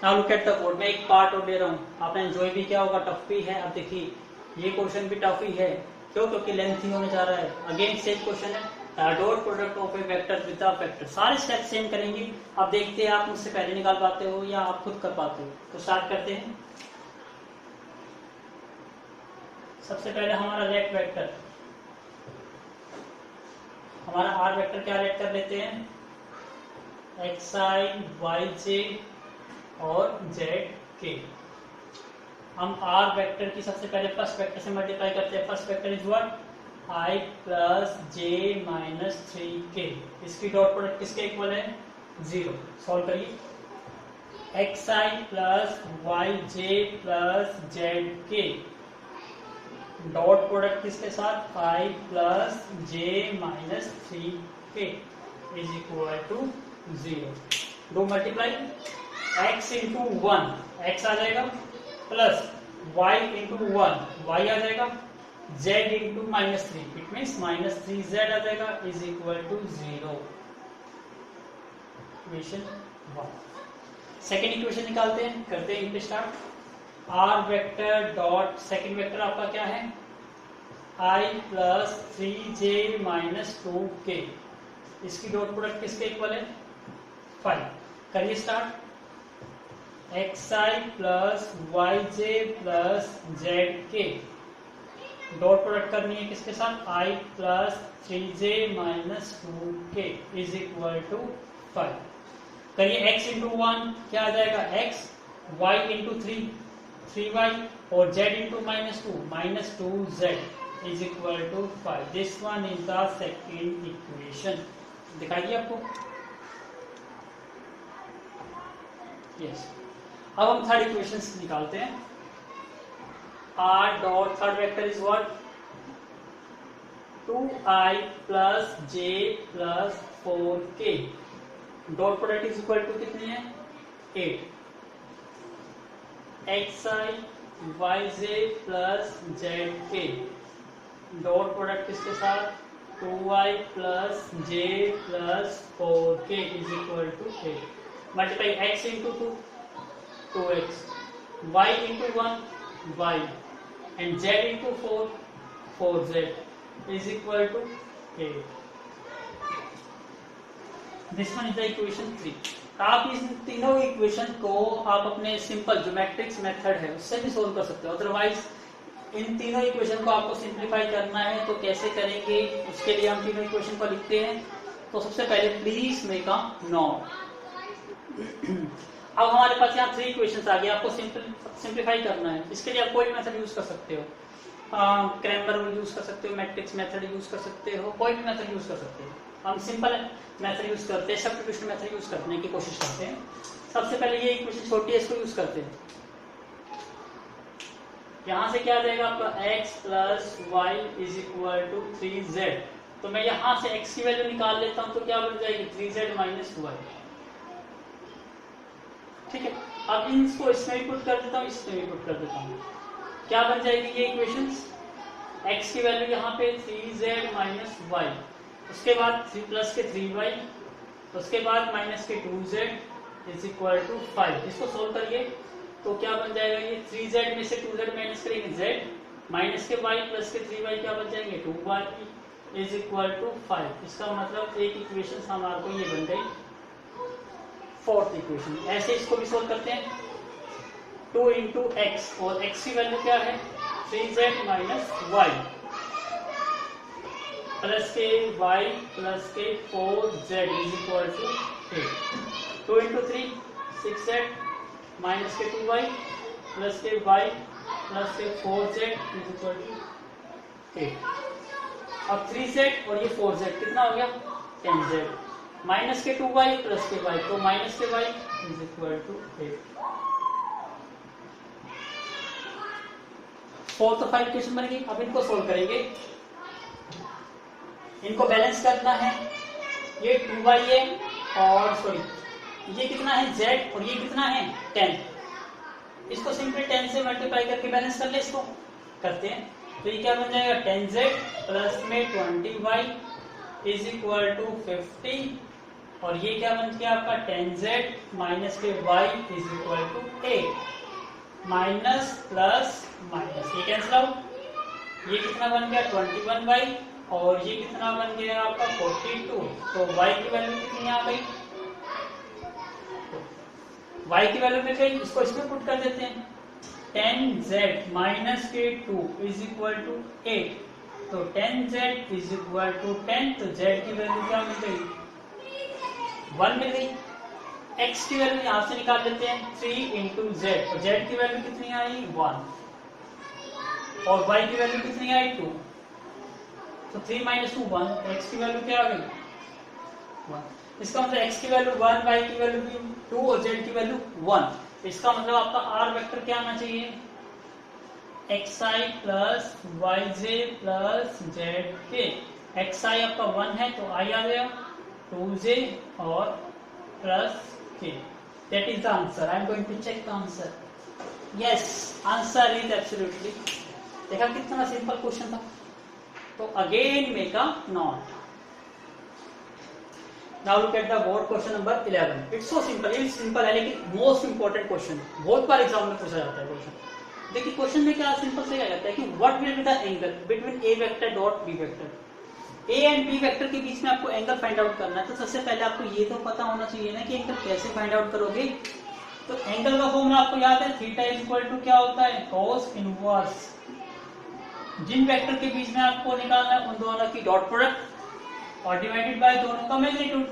Now look at the board, मैं एक पार्ट और ले रहा हूँ, आपने एंजॉय भी किया होगा, टफ भी है, अब देखिए ये क्वेश्चन भी टफ ही है, क्यों, क्योंकि लेंथी होने जा रहा है, अगेन सेम क्वेश्चन है, dot product of A vector with a vector, सारे स्टेप सेम करेंगे, अब देखते हैं आप मुझसे पहले निकाल पाते हो या आप खुद कर पाते हो, तो स्टार्ट करते हैं। सबसे पहले हमारा लेट वेक्टर, हमारा आर वेक्टर क्या लेट कर लेते हैं xi yj और zk, हम आर वेक्टर की सबसे पहले फर्स्ट वेक्टर से मल्टीप्लाई करते हैं, first vector is what i plus j minus 3k, इसकी डॉट प्रोडक्ट किसके इक्वल है 0, सॉल्व करिए xi plus yj plus zk, dot product किसके साथ i plus j minus 3k is equal to 0, do multiply x into 1 x आ जाएगा प्लस y इंटू 1 y आ जाएगा, z into minus 3 it means minus 3z आ जाएगा is equal to 0, equation 1। Second equation निकालते हैं, करते हैं English start, r vector dot second vector आपका क्या है i plus 3j minus 2k, इसकी डॉट प्रोडक्ट किसके इक्वल है 5, करिए start, xi plus yj plus zk, dot product करनी है किसके साथ i plus 3j minus 2k is equal to 5, करिए x इंटू 1 क्या आ जाएगा x, y इंटू 3y और z into minus 2z is equal to 5, this one is the second equation, दिखाइए आपको, यस। अब हम थर्ड इक्वेशन निकालते हैं, r dot third vector is what 2i plus j plus 4k, dot product is equal to कितनी है 8, xi yj plus zk, dot product किसके साथ 2y plus j plus 4k is equal to 8 multiply x into 2 2x y into 1 y and z into 4 4z is equal to 8. This one is the equation 3. आप इस तीनों इक्वेशन को आप अपने सिंपल जो मैट्रिक्स मेथड है उससे भी सोल्व कर सकते हो. अदरवाइज इन तीनों इक्वेशन को आपको सिंप्लीफाई करना है तो कैसे करेंगे, उसके लिए हम तीनों इक्वेशन को लिखते हैं. तो सबसे पहले प्लीज मेक अ नोट. अब हमारे पास यहाँ 3 इक्वेशंस आ गए, आपको सिंप्लीफाई करना है. इसके लिए आप कोई मेथड यूज कर सकते हो. क्रैमर यूज कर सकते हो, मैट्रिक्स मेथड यूज कर सकते हो, कोई भी मेथड यूज कर सकते हो. हम सिंपल मेथड यूज करते हैं, सब्स्टिट्यूशन मेथड यूज करने की कोशिश करते हैं. सबसे पहले ये इक्वेशन छोटी है, इसको यूज करते हैं. यहां से क्या आ जाएगा आपका x plus y is equal to 3z. तो मैं यहां से x की वैल्यू निकाल लेता हूं तो क्या बन जाएगी 3z माइनस वाई. ठीक है. अब इसको इसमें भी पुट कर देता हूं, इसमें भी पुट कर देता हूं. क्या बन जाएगी ये इक्वेशंस, x की वैल्यू यहाँ पे 3z माइनस वाई, उसके बाद 3 प्लस के 3y, उसके बाद माइनस के 2z इज इक्वल टू 5. इसको सोल्व करिए तो क्या बन जाएगा, ये 3z में से 2z माइनस करेंगे z, माइनस के y प्लस के 3y क्या बन जाएंगे 2y इज इक्वल टू 5. इसका मतलब एक इक्वेशन हमारे को ये बन गई 4th इक्वेशन. ऐसे इसको भी सोल्व करते हैं. 2 इंटू एक्स और x की वैल्यू क्या है 3z माइनस वाई प्लस के y प्लस के 4z is equal to 8. 2 into 3 6z minus के 2y प्लस के y प्लस के 4z इज इक्वल टू 8. अब 3z और ये 4z कितना हो गया 10z माइनस के 2y प्लस के y, तो माइनस के y इज इक्वल टू 8. 4 तो 5 क्वेश्चन बन गई. अब इनको सोल्व करेंगे, इनको बैलेंस करना है. ये 2y है और सॉरी ये कितना है z और ये कितना है 10. इसको सिंपली 10 से मल्टीप्लाई करके बैलेंस कर ले. इसको करते हैं तो ये क्या बन जाएगा 10z प्लस में 20y इज इक्वल टू 50 और ये क्या बन गया आपका 10z माइनस के y is equal to 8. Minus plus minus ये कैंसिल आउट. ये कितना बन गया 21y और ये कितना बन गया आपका 42. तो y की वैल्यू कितनी आ गई, y की वैल्यू मिल गई. इसको इसमें पुट कर देते हैं. 10z माइनस के 2 इज इक्वल टू 8. तो 10z इज इक्वल टू 10. तो z की वैल्यू क्या मिल गई 1 मिल गई. x की वैल्यू यहां से निकाल लेते हैं 3 इंटू z और z की वैल्यू कितनी आई 1 और y की वैल्यू कितनी आई 2. तो 3 माइनस 2 1. x की वैल्यू क्या आ गई 1. इसका मतलब x की वैल्यू 1, y की वैल्यू 2 और z की वैल्यू 1. इसका मतलब आपका r वेक्टर क्या आना चाहिए xi plus yj plus zk. xi आपका 1 है तो i आ गया 2j और plus k. That is the answer. I am going to check the answer. Yes, answer is absolutely. देखा कितना सिंपल क्वेश्चन था. तो again make a note. Now look at the board question number 11. It's so simple. ये सिंपल है लेकिन मोस्ट इंपोर्टेंट क्वेश्चन. बहुत बार एग्जाम में पूछा जाता है क्वेश्चन. देखिए क्वेश्चन में क्या सिंपल से क्या कहता है कि what will be the angle between a vector dot B vector. A and b vector के बीच में आपको एंगल फाइंड आउट करना है. तो सबसे पहले आपको ये तो पता होना चाहिए ना कि एंगल कैसे फाइंड आउट करोगे. तो एंगल का फॉर्मूला आपको याद है थीटा इज इक्वल टू क्या होता है cos इनवर्स. जिन वेक्टर के बीच में आपको निकालना है उन दोनों की डॉट प्रोडक्ट और डिवाइडेड बाय दोनों का मैग्नीट्यूड.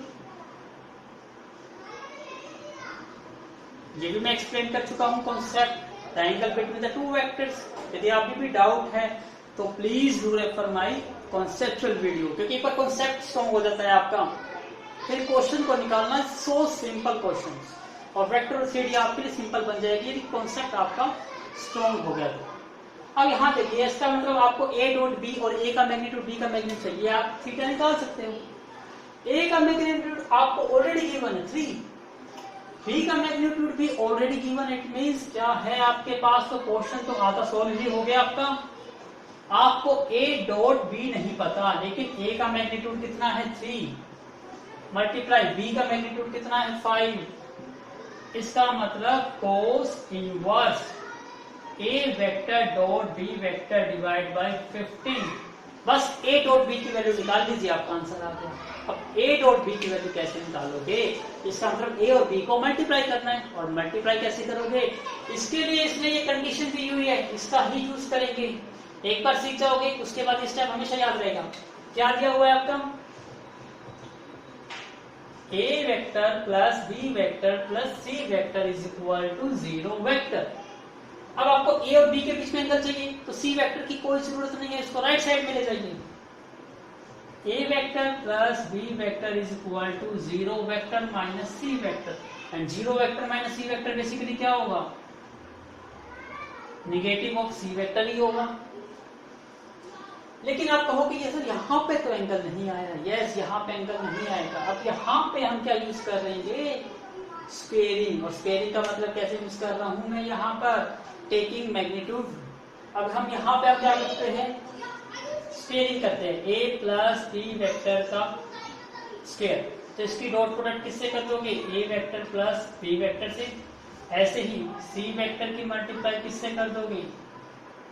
ये भी मैं एक्सप्लेन कर चुका हूं concept the angle between the two vectors. यदि आप भी डाउट है तो please do refer my conceptual video, क्योंकि एक बार कॉन्सेप्ट स्ट्रॉन्ग हो जाता है आपका फिर क्वेश्चन को निकालना सो सिंपल क्वेश्चन और वेक्टर और थ्योरी आपके लिए सिंपल बन जाएगी यदि कॉन्सेप्ट आपका स्ट्रॉन्ग हो गया तो. अब यहाँ देखिए इसका मतलब आपको a डॉट b और a का मैग्नीट्यूड b का मैग्नीट्यूड चाहिए. आप थीटा निकाल सकते हो. a का मैग्नीट्यूड आपको ऑलरेडी गिवन है 3. b का मैग्नीट्यूड भी ऑलरेडी गिवन. इट मींस क्या है आपके पास तो क्वेश्चन तो आधा सॉल्व ही हो गया आपका. आपको a डॉट b नहीं पता, लेकिन a का मैग्नीट्यूड कितना है 3 मल्टीप्लाई b का मैग्नीट्यूड कितना है 5। इसका मतलब cos inverse a vector dot b vector divide by 15। बस a डॉट b की वैल्यू निकाल लीजिए, आपका आंसर आ गया। अब a डॉट b की वैल्यू कैसे निकालोगे? इसका मतलब a और b को मल्टीप्लाई करना है, और मल्टीप्लाई कैसे करोगे? इसके लिए इसने ये कंडीशन दी हुई है, इसका ही यूज करेंगे। एक बार सीख जाओगे उसके बाद इस टाइम हमेशा याद रहेगा। क्या दिया हुआ है आपका? a vector plus b vector plus c vector is equal to 0 vector. अब आपको a और b के बीच में एंगल चाहिए, तो c वेक्टर की कोई जरूरत नहीं है, इसको राइट साइड में ले जाइए। a vector plus b vector is equal to 0 vector minus c vector, and 0 vector minus c vector basically क्या होगा? नेगेटिव ऑफ c वेक्टर ही होगा। लेकिन आप कहोगे ये सर यहाँ पे तो एंगल नहीं आया। यस, यहाँ पे एंगल नहीं आएगा। अब यहाँ पे हम क्या यूज कर रहे हैं? स्क्वेयरिंग। और स्क्वेयरिंग का मतलब कैसे यूज कर रहा हूं मैं यहाँ पर? Taking magnitude. अब हम यहाँ पे आप क्या करते हैं? स्क्वेयरिंग करते हैं। a प्लस b वेक्टर का स्क्वेयर, तो इसकी डॉट प्रोडक्ट किससे कर दोगे? a vector plus b vector से। ऐसे ही c वेक्टर की मल्टीप्लाई किससे कर दोगे?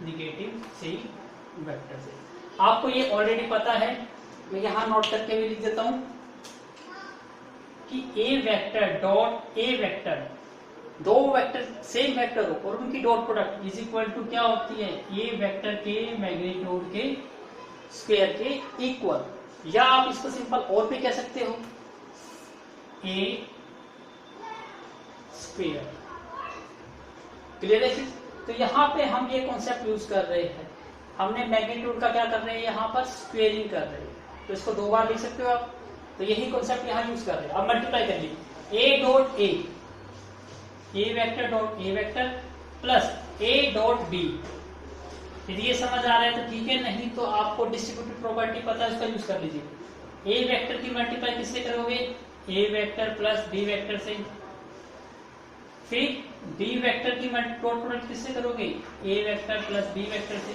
निगेटिव c वेक्टर से। आपको ये ऑलरेडी पता है, मैं यहां नोट करके भी लिख देता हूं कि a vector dot a vector, दो वेक्टर सेम वेक्टर हो और उनकी dot product is equal to क्या होती है? a वेक्टर के मैग्नीट्यूड के स्क्वायर के इक्वल। या आप इसको सिंपल और भी कह सकते हो, a स्क्वायर। क्लियर है? तो यहाँ पे हम ये कॉन्सेप्ट यूज कर रहे हैं। हमने मैग्नीट्यूड का क्या कर रहे हैं? यहाँ पर स्क्वेयरिंग कर रहे हैं, तो इसको दो बार लिख सकते हो आप। तो यही कॉन्सेप्ट यहाँ यूज कर रहे हैं। अब मल्टीप्लाई कर लीजिए, a dot a vector dot a vector plus a dot b। यदि ये समझ आ रहा है तो ठीक है, नहीं तो आपको डिस्ट्रीब्यूटिव प्रॉपर्टी पता है, उसका यूज कर लीजिए। a वेक्टर की मल्टीप्लाई किससे करोगे? a vector plus b vector से। फिर b वेक्टर की डॉट प्रोडक्ट किससे करोगे? a vector plus b vector से।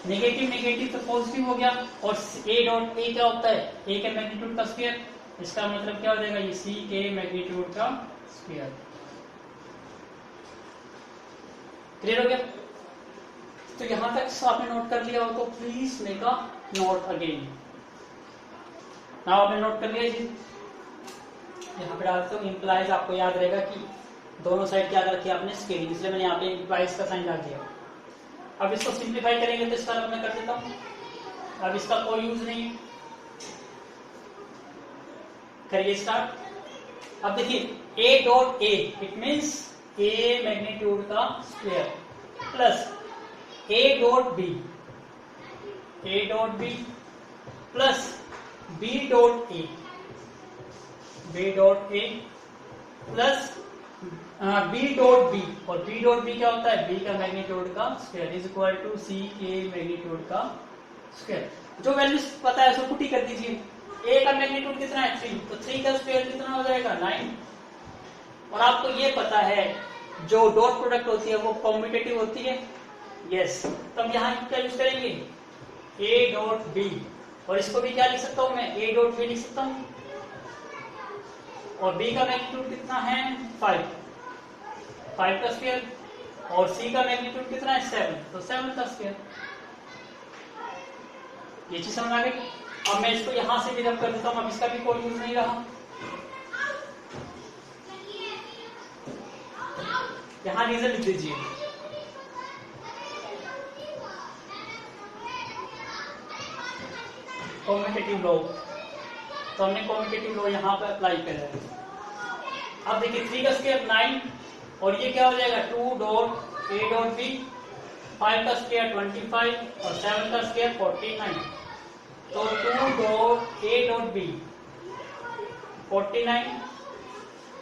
नेगेटिव नेगेटिव तो पॉजिटिव हो गया, और a डॉट a क्या होता है? a के मैग्नीट्यूड का स्क्वायर। इसका मतलब क्या हो जाएगा? ये c के मैग्नीट्यूड का स्क्वायर। क्लियर हो गया? तो यहां तक आपने नोट कर लिया हो तो please make a note again. Now आपने नोट कर लिया जी, यहाँ पे डालते हो इंप्लाइज। आपको याद रहेगा कि दोनों साइड क्या कर रखी है आपने? स्केलिंग, इसलिए मैंने यहाँ पे इंप्लाइज का साइन डाल दिया। अब इसको सिंप्लीफाई करेंगे तो इसका मैं कर देता हूं। अब इसका कोई यूज नहीं है, करिए स्टार्ट। अब देखिए a dot a, it means a magnitude का square plus a dot b, a dot b plus b dot a, b dot a plus b dot b, और b डॉट b क्या होता है? b का मैग्नीट्यूड का square is equal to c के मैग्नीट्यूड का स्क्वायर। जो वैल्यूज पता है उसको पुट ही कर दीजिए। a का मैग्नीट्यूड कितना है? 3, तो 3 का स्क्वायर कितना हो जाएगा? 9। और आपको ये पता है जो डॉट प्रोडक्ट होती है वो कॉम्यूटेटिव होती है। यस, तो हम यहाँ क्या यूज करेंगे? a डॉट b, और इसको भी क्या लिख सकता हूं मैं? a डॉट b लिख सकता हूं। और b का मैग्नीट्यूड कितना है? 5 का स्क्वायर, और c का मैग्नीट्यूड कितना है? 7, तो 7 का स्क्वायर। ये चीज समझ आ गई? अब मैं इसको यहां से भी रब कर देता हूं, अब इसका भी कोई यूज नहीं रहा। यहां रीजन लिख दीजिए। कॉम्यूटेटिव लॉ, तो हमने कॉम्यूटेटिव लॉ यहां पर अप्लाई करा है। अब देखिए 3 का स्क्वायर 9, और ये क्या हो जाएगा? 2 डॉट a डॉट b, 5 का स्क्वायर 25 और 7 का स्क्वायर 49। तो 2 डॉट a डॉट b 49,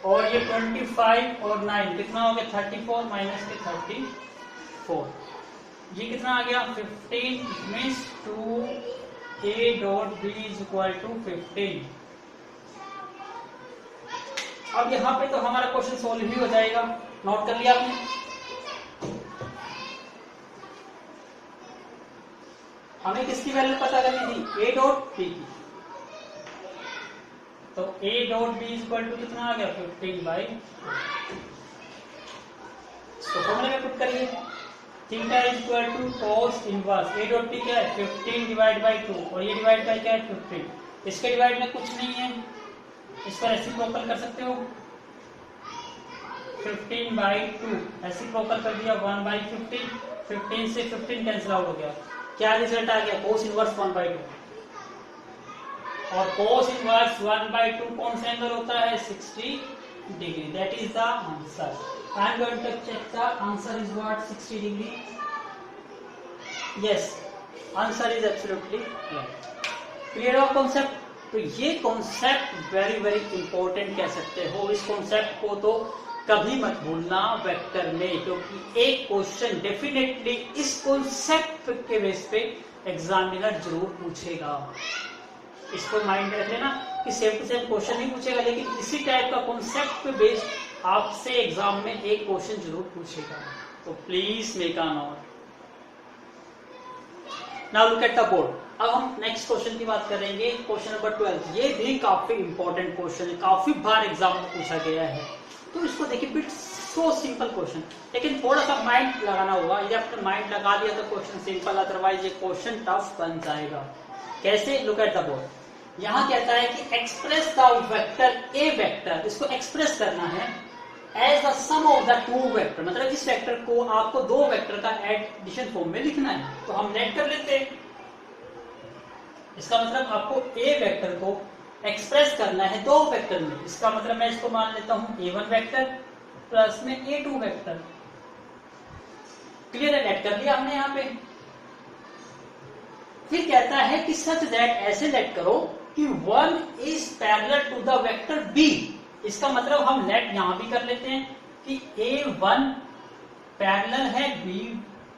और ये 25 और 9 कितना हो गया? 34 माइनस के 34, ये कितना आ गया? 15 means 2a dot b is equal to 15। अब यहाँ पे तो हमारा क्वेश्चन सोल्व भी हो जाएगा। नोट कर लिया आपने? हमें किसकी वैल्यू पता करनी थी, ए डॉट बी की। तो a dot b equal to कितना आ गया 15/2। तो फॉर्मूले में पुट करिए, theta equal to cos inverse a dot b क्या है 15 डिवाइड बाई 2 और ये डिवाइड बाई क्या है 15। इसके डिवाइड में कुछ नहीं है, इसको रेसिप्रोकल कर सकते हो 15/2 रेसिप्रोकल कर दिया 1/15। 15 से 15 कैंसिल आउट हो गया, क्या रिजल्ट आ गया cos इनवर्स 1/2 और cos इनवर्स 1/2 कौन सा एंगल होता है 60 degree. That is the answer. I am going to check the answer is what 60 degree. Yes, answer is absolutely right. Clear हुआ कॉन्सेप्ट। तो ये कॉन्सेप्ट वेरी वेरी इंपॉर्टेंट कह सकते हो। इस कॉन्सेप्ट को तो कभी मत भूलना वेक्टर में, क्योंकि एक क्वेश्चन डेफिनेटली इस कॉन्सेप्ट के बेस पे एग्जामिनर जरूर पूछेगा। इसको माइंड रख लेना कि सेम टू सेम क्वेश्चन नहीं पूछेगा, लेकिन इसी टाइप का कॉन्सेप्ट पे बेस्ड आपसे एग्जाम में एक क्वेश्चन जरूर पूछेगा। तो please make a note. Now look at the board. अब हम नेक्स्ट क्वेश्चन की बात करेंगे, क्वेश्चन नंबर 12। ये भी काफी इंपॉर्टेंट क्वेश्चन है, काफी बार एग्जाम में पूछा गया है। तो इसको देखिए, बिट सो सिंपल क्वेश्चन, लेकिन थोड़ा सा माइंड लगाना होगा। यदि आपने माइंड लगा दिया तो क्वेश्चन सिंपल, अदरवाइज ये क्वेश्चन टफ बन जाएगा। कैसे? Look at the board. यहां कहता है कि express the vector a vector, इसको एक्सप्रेस करना है as the sum of the two vector, मतलब इस वेक्टर को आपको दो वेक्टर का एडिशन फॉर्म में लिखना है। तो हम लेट कर लेते हैं। इसका मतलब आपको ए वेक्टर को एक्सप्रेस करना है दो वेक्टर में। इसका मतलब मैं इसको मान लेता हूं a1 वेक्टर प्लस में a2 वेक्टर। क्लियर है? लेट कर लिया हमने यहां पे। फिर कहता है कि सच दैट, ऐसे लेट करो कि 1 is parallel to the vector b। इसका मतलब हम लेट यहां भी कर लेते हैं कि a1 पैरेलल है b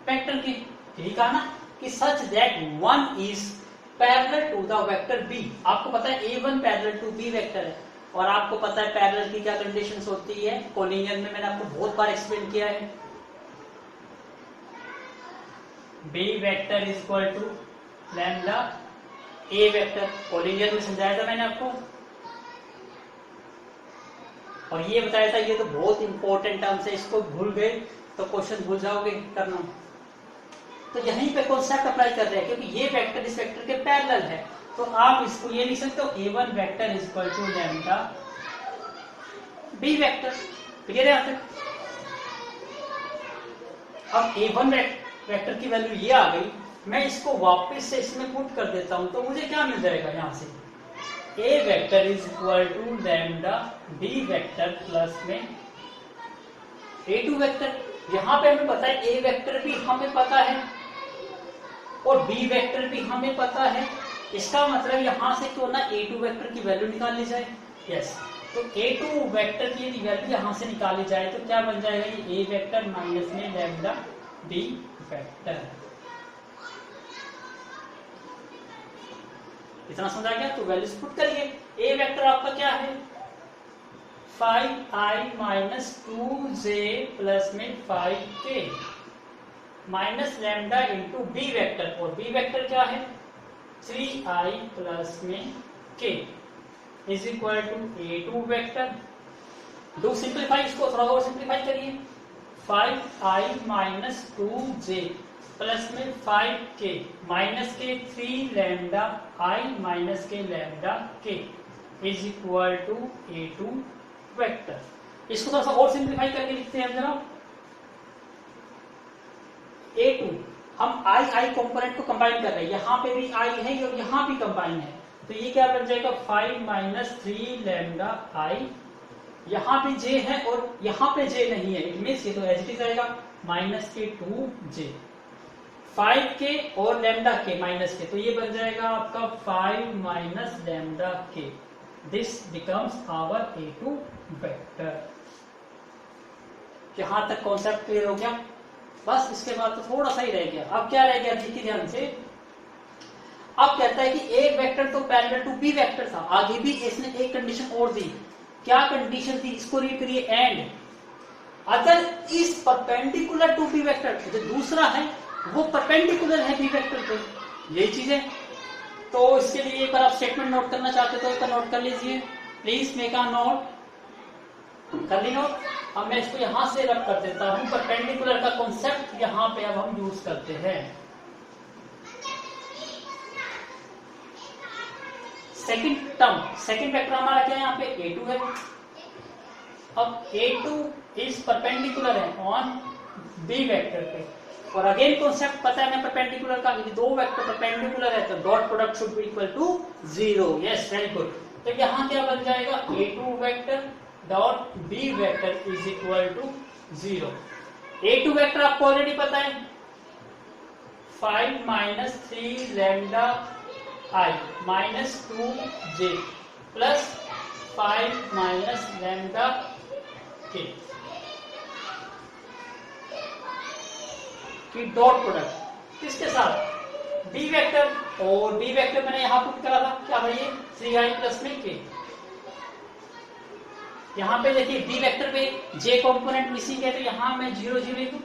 वेक्टर के। ठीक है ना, कि such that 1 is parallel to the vector b। आपको पता है a1 parallel to b vector है, और आपको पता है पैरेलल की क्या कंडीशंस होती है कोलिनियन में, मैंने आपको बहुत बार एक्सप्लेन किया है। b vector is equal to lambda a vector, collinear में समझाया था मैंने आपको, और ये बताया था। ये तो बहुत इंपॉर्टेंट टर्म्स है, इसको भूल गए तो क्वेश्चन भूल जाओगे करना। तो यहीं पे कॉन्सेप्ट अप्लाई कर रहे हैं, क्योंकि ये वेक्टर इस वेक्टर के पैरेलल है। तो आप इसको ये लिख सकते हो a1 vector is equal to lambda b vector. Clear है यहां तक? अब a1 वेक्टर की वैल्यू ये आ गई, मैं इसको वापस से इसमें पुट कर देता हूं, तो मुझे क्या मिल जाएगा यहां से a vector is equal to lambda b vector plus में a2 वेक्टर। यहां पे हमें पता है a वेक्टर भी हमें पता है और b वेक्टर भी हमें पता है। इसका मतलब यहां से क्यों ना a2 वेक्टर की वैल्यू निकाल ली जाए। यस, तो a2 वेक्टर की यदि वैल्यू यहां से निकाली जाए तो क्या बन जाएगा, ये a वेक्टर माइनस में लैम्डा b वेक्टर। इतना समझा गया? तो वैल्यूज पुट करिए। ए वेक्टर आपका क्या है 5i माइनस 2j प्लस में 5k minus lambda into b vector, और बी वेक्टर क्या है 3i प्लस में k is equal to a2 vector. Do simplify, इसको थोड़ा और सिंप्लीफाई करिए। 5i माइनस 2j प्लस में 5k माइनस के 3 लैम्डा i माइनस के lambda k is equal to a2 vector. इसको थोड़ा सा और सिंप्लीफाई करके लिखते हैं हम जरा। a2 हम i कंपोनेंट को कंबाइन कर रहे हैं, यहां पे भी i है और यहां भी कंबाइन है, तो ये क्या बन जाएगा 5 माइनस 3 लैम्डा i। यहां पे j है और यहां पे j नहीं है, इट मींस ये तो एज इट इज आएगा माइनस के 2j 5k और लैम्डा के माइनस के, तो ये बन जाएगा आपका 5 माइनस लैम्डा के। This becomes our a2 vector. यहां तक कॉन्सेप्ट क्लियर हो गया? बस इसके बाद तो थोड़ा सा ही रह गया। अब क्या रह गया देखिए ध्यान से। अब कहता है कि ए वेक्टर तो पैरेलल टू बी वेक्टर था, आगे भी इसने एक कंडीशन और दी। क्या कंडीशन थी? इसको रीड करिए, and other is perpendicular to B vector. जो दूसरा है वो परपेंडिकुलर है बी वेक्टर पे। यही चीज है। तो इसके लिए एक बार आप स्टेटमेंट नोट करना चाहते तो एक बार नोट कर लीजिए, प्लीज मेक अ नोट, कर ली नोट। अब मैं इसको यहां से रब कर देता हूं, परपेंडिकुलर का कॉन्सेप्ट यहां पे अब हम यूज करते हैं। सेकंड टर्म, सेकंड वेक्टर हमारा क्या है यहाँ पे A2 है। अब A2 इज परपेंडिकुलर है ऑन B वेक्टर पे, और अगेन कॉन्सेप्ट पता है हमें परपेंडिकुलर का, यदि दो वेक्टर परपेंडिकुलर है तो dot product should be equal to 0। Yes, very good. तो यहाँ क्या बन जाएगा, A2 vector dot B vector is equal to 0। A2 vector आपको ऑलरेडी पता है 5 minus 3 lambda I minus 2j plus 5 minus lambda k की डॉट प्रोडक्ट किसके साथ, B वेक्टर, और B वेक्टर मैंने यहां पुट करा था क्या भाई, 3i प्लस में k। यहां पे देखिए B वेक्टर पे j कंपोनेंट मिसिंग है, तो यहां मैं 0 0 लिखूं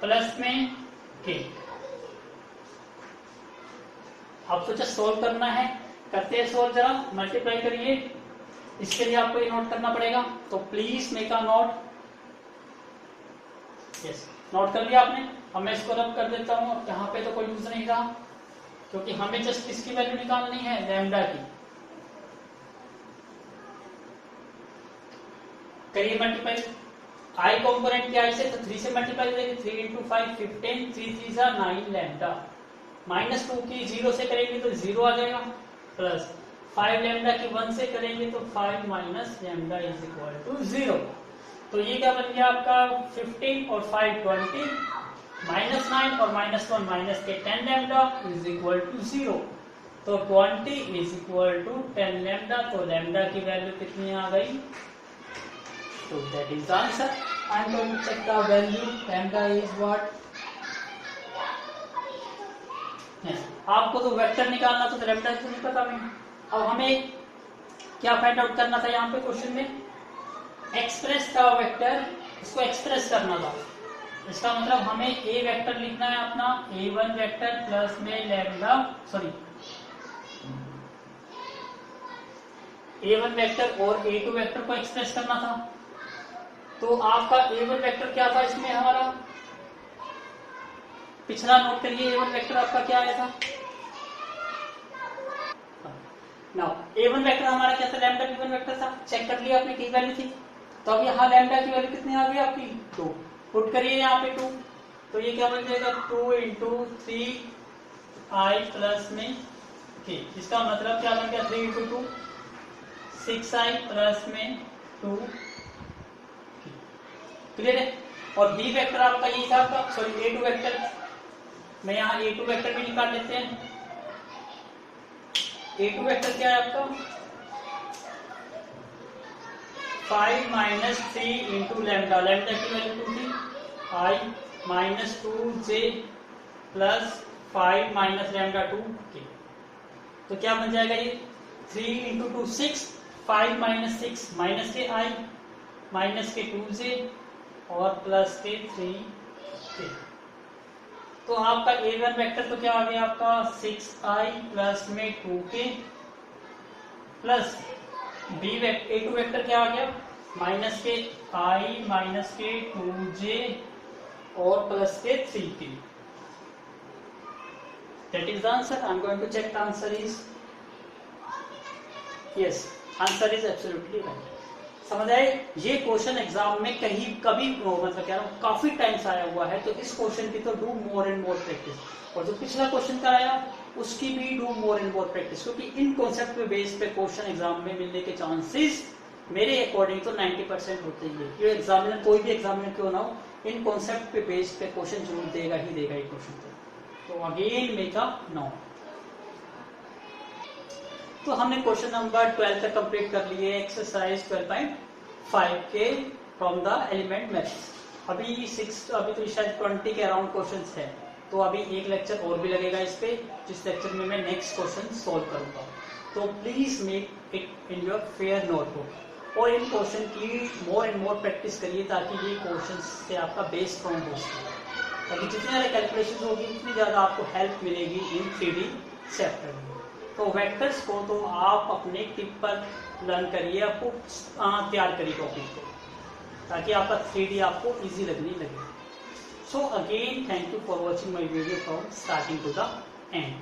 प्लस में k। आप सोचा सोल्व करना है, करते हैं सोल्व, जरा मल्टीप्लाई करिए। इसके लिए आपको ये नोट करना पड़ेगा, तो please make a note. Yes, note कर लिया आपने। अब मैं इसको रब कर देता हूं, यहाँ पे तो कोई यूज नहीं रहा, क्योंकि हमें जस्ट किसकी वैल्यू निकालनी है, लैम्डा की। करिए मल्टीप्लाई, आई कंपोनेंट क्या से, तो 3 से मल्टीप्लाई करेंगे, 3 इंटू 5 15, 3 3 जा 9 लैम्डा, माइनस 2 की 0 से करेंगे तो 0 आ जाएगा, प्लस 5 लैम्डा की 1 से करेंगे तो 5 minus lambda is equal to 0। तो ये क्या बन गया आपका 15 और 5 20, माइनस 9 और माइनस 1 माइनस के 10 लैम्डा इज इक्वल टू 0। तो 20 इज इक्वल टू 10 लैम्डा, तो लैम्डा की वैल्यू कितनी आ गई, तो that is answer. I am going to check the value, lambda is what. आपको तो वेक्टर निकालना था, तो लैम्डा तो नहीं पता हमें। अब हमें क्या फाइंड आउट करना था यहाँ पे क्वेश्चन में, एक्सप्रेस का वेक्टर, इसको एक्सप्रेस करना था। इसका मतलब हमें ए वेक्टर लिखना है अपना, A1 वेक्टर प्लस में लैम्डा, सॉरी A1 वेक्टर और A2 वेक्टर को एक्सप्रेस करना था। तो आपका A1 वेक्टर क्या था इसमें हमारा, पिछला नोट करिए, A1 वेक्टर आपका क्या आया था, नाउ A1 वेक्टर हमारा क्या था, लैम्डा B1 वेक्टर था। चेक कर लिया आपने की वैल्यू थी, तो अब यहाँ लैम्डा की वैल्यू कितनी आ गई आपकी, 2। पुट करिए यहाँ पे 2, तो ये क्या बन जाएगा 2 इंटू 3i प्लस में k। इसका मतलब क्या बन गया 3 इंटू 2 6i प्लस में 2। क्लियर है। और B वेक्टर आपका यही था आपका, सॉरी A2 वेक्टर, मैं यहाँ A2 वेक्टर भी निकाल लेते हैं। A2 वेक्टर क्या है आपका 5 माइनस 3 इंटू लैम्डा, लैम्डा की वैल्यू 2 थी, I minus 2j plus 5 minus lambda 2 k। तो क्या बन जाएगा ये 3 इंटू 2 6, 5 माइनस 6 माइनस के I माइनस के 2j और प्लस के 3k। तो आपका A1 वेक्टर तो क्या आ गया आपका 6i प्लस में 2k प्लस A2 वेक्टर क्या आ गया माइनस के I माइनस के 2j और प्लस के 3k। That is the answer. I am going to check the answer is yes. Answer is absolutely right. समझ आए। ये क्वेश्चन एग्जाम में कहीं कभी मतलब क्या काफी टाइम से आया हुआ है, तो इस क्वेश्चन की तो do more and more practice, और जो पिछला क्वेश्चन का आया उसकी भी do more and more practice, क्योंकि इन कॉन्सेप्ट पे बेस पे क्वेश्चन एग्जाम में मिलने के चांसेस मेरे अकॉर्डिंग तो 90% होते ही है। ये एग्जामिनर कोई भी एग्जामिनर क्यों ना हो, इन कॉन्सेप्ट पे बेस पे क्वेश्चन जरूर देगा ही देगा ये क्वेश्चन। तो अगेन मेक अ नोट। तो हमने क्वेश्चन नंबर 12 तक कंप्लीट कर लिए, एक्सरसाइज 12.5 के फ्रॉम द एलिमेंट मैथ्स। अभी तो शायद 20 के अराउंड क्वेश्चंस है, तो अभी एक लेक्चर और भी लगेगा इस पे, जिस लेक्चर में मैं नेक्स्ट क्वेश्चन सॉल्व करूंगा। तो please make it in your fair notebook, और इन क्वेश्चन की मोर एंड मोर प्रैक्टिस करिए, ताकि ये क्वेश्चन से आपका बेस स्ट्रॉन्ग हो सके। ताकि जितनी ज़्यादा कैलकुलेशन होगी उतनी ज़्यादा आपको हेल्प मिलेगी इन 3D चैप्टर में। तो वेक्टर्स को तो आप अपने टिप पर लर्न करिए, आपको तैयार करिए टॉपिक को, ताकि आपका 3D आपको इजी लगने लगे। So again, thank you for watching my video from starting to the end.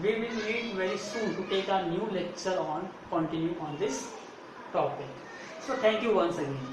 We will meet very soon to take a new lecture on continue on this topic. So thank you once again.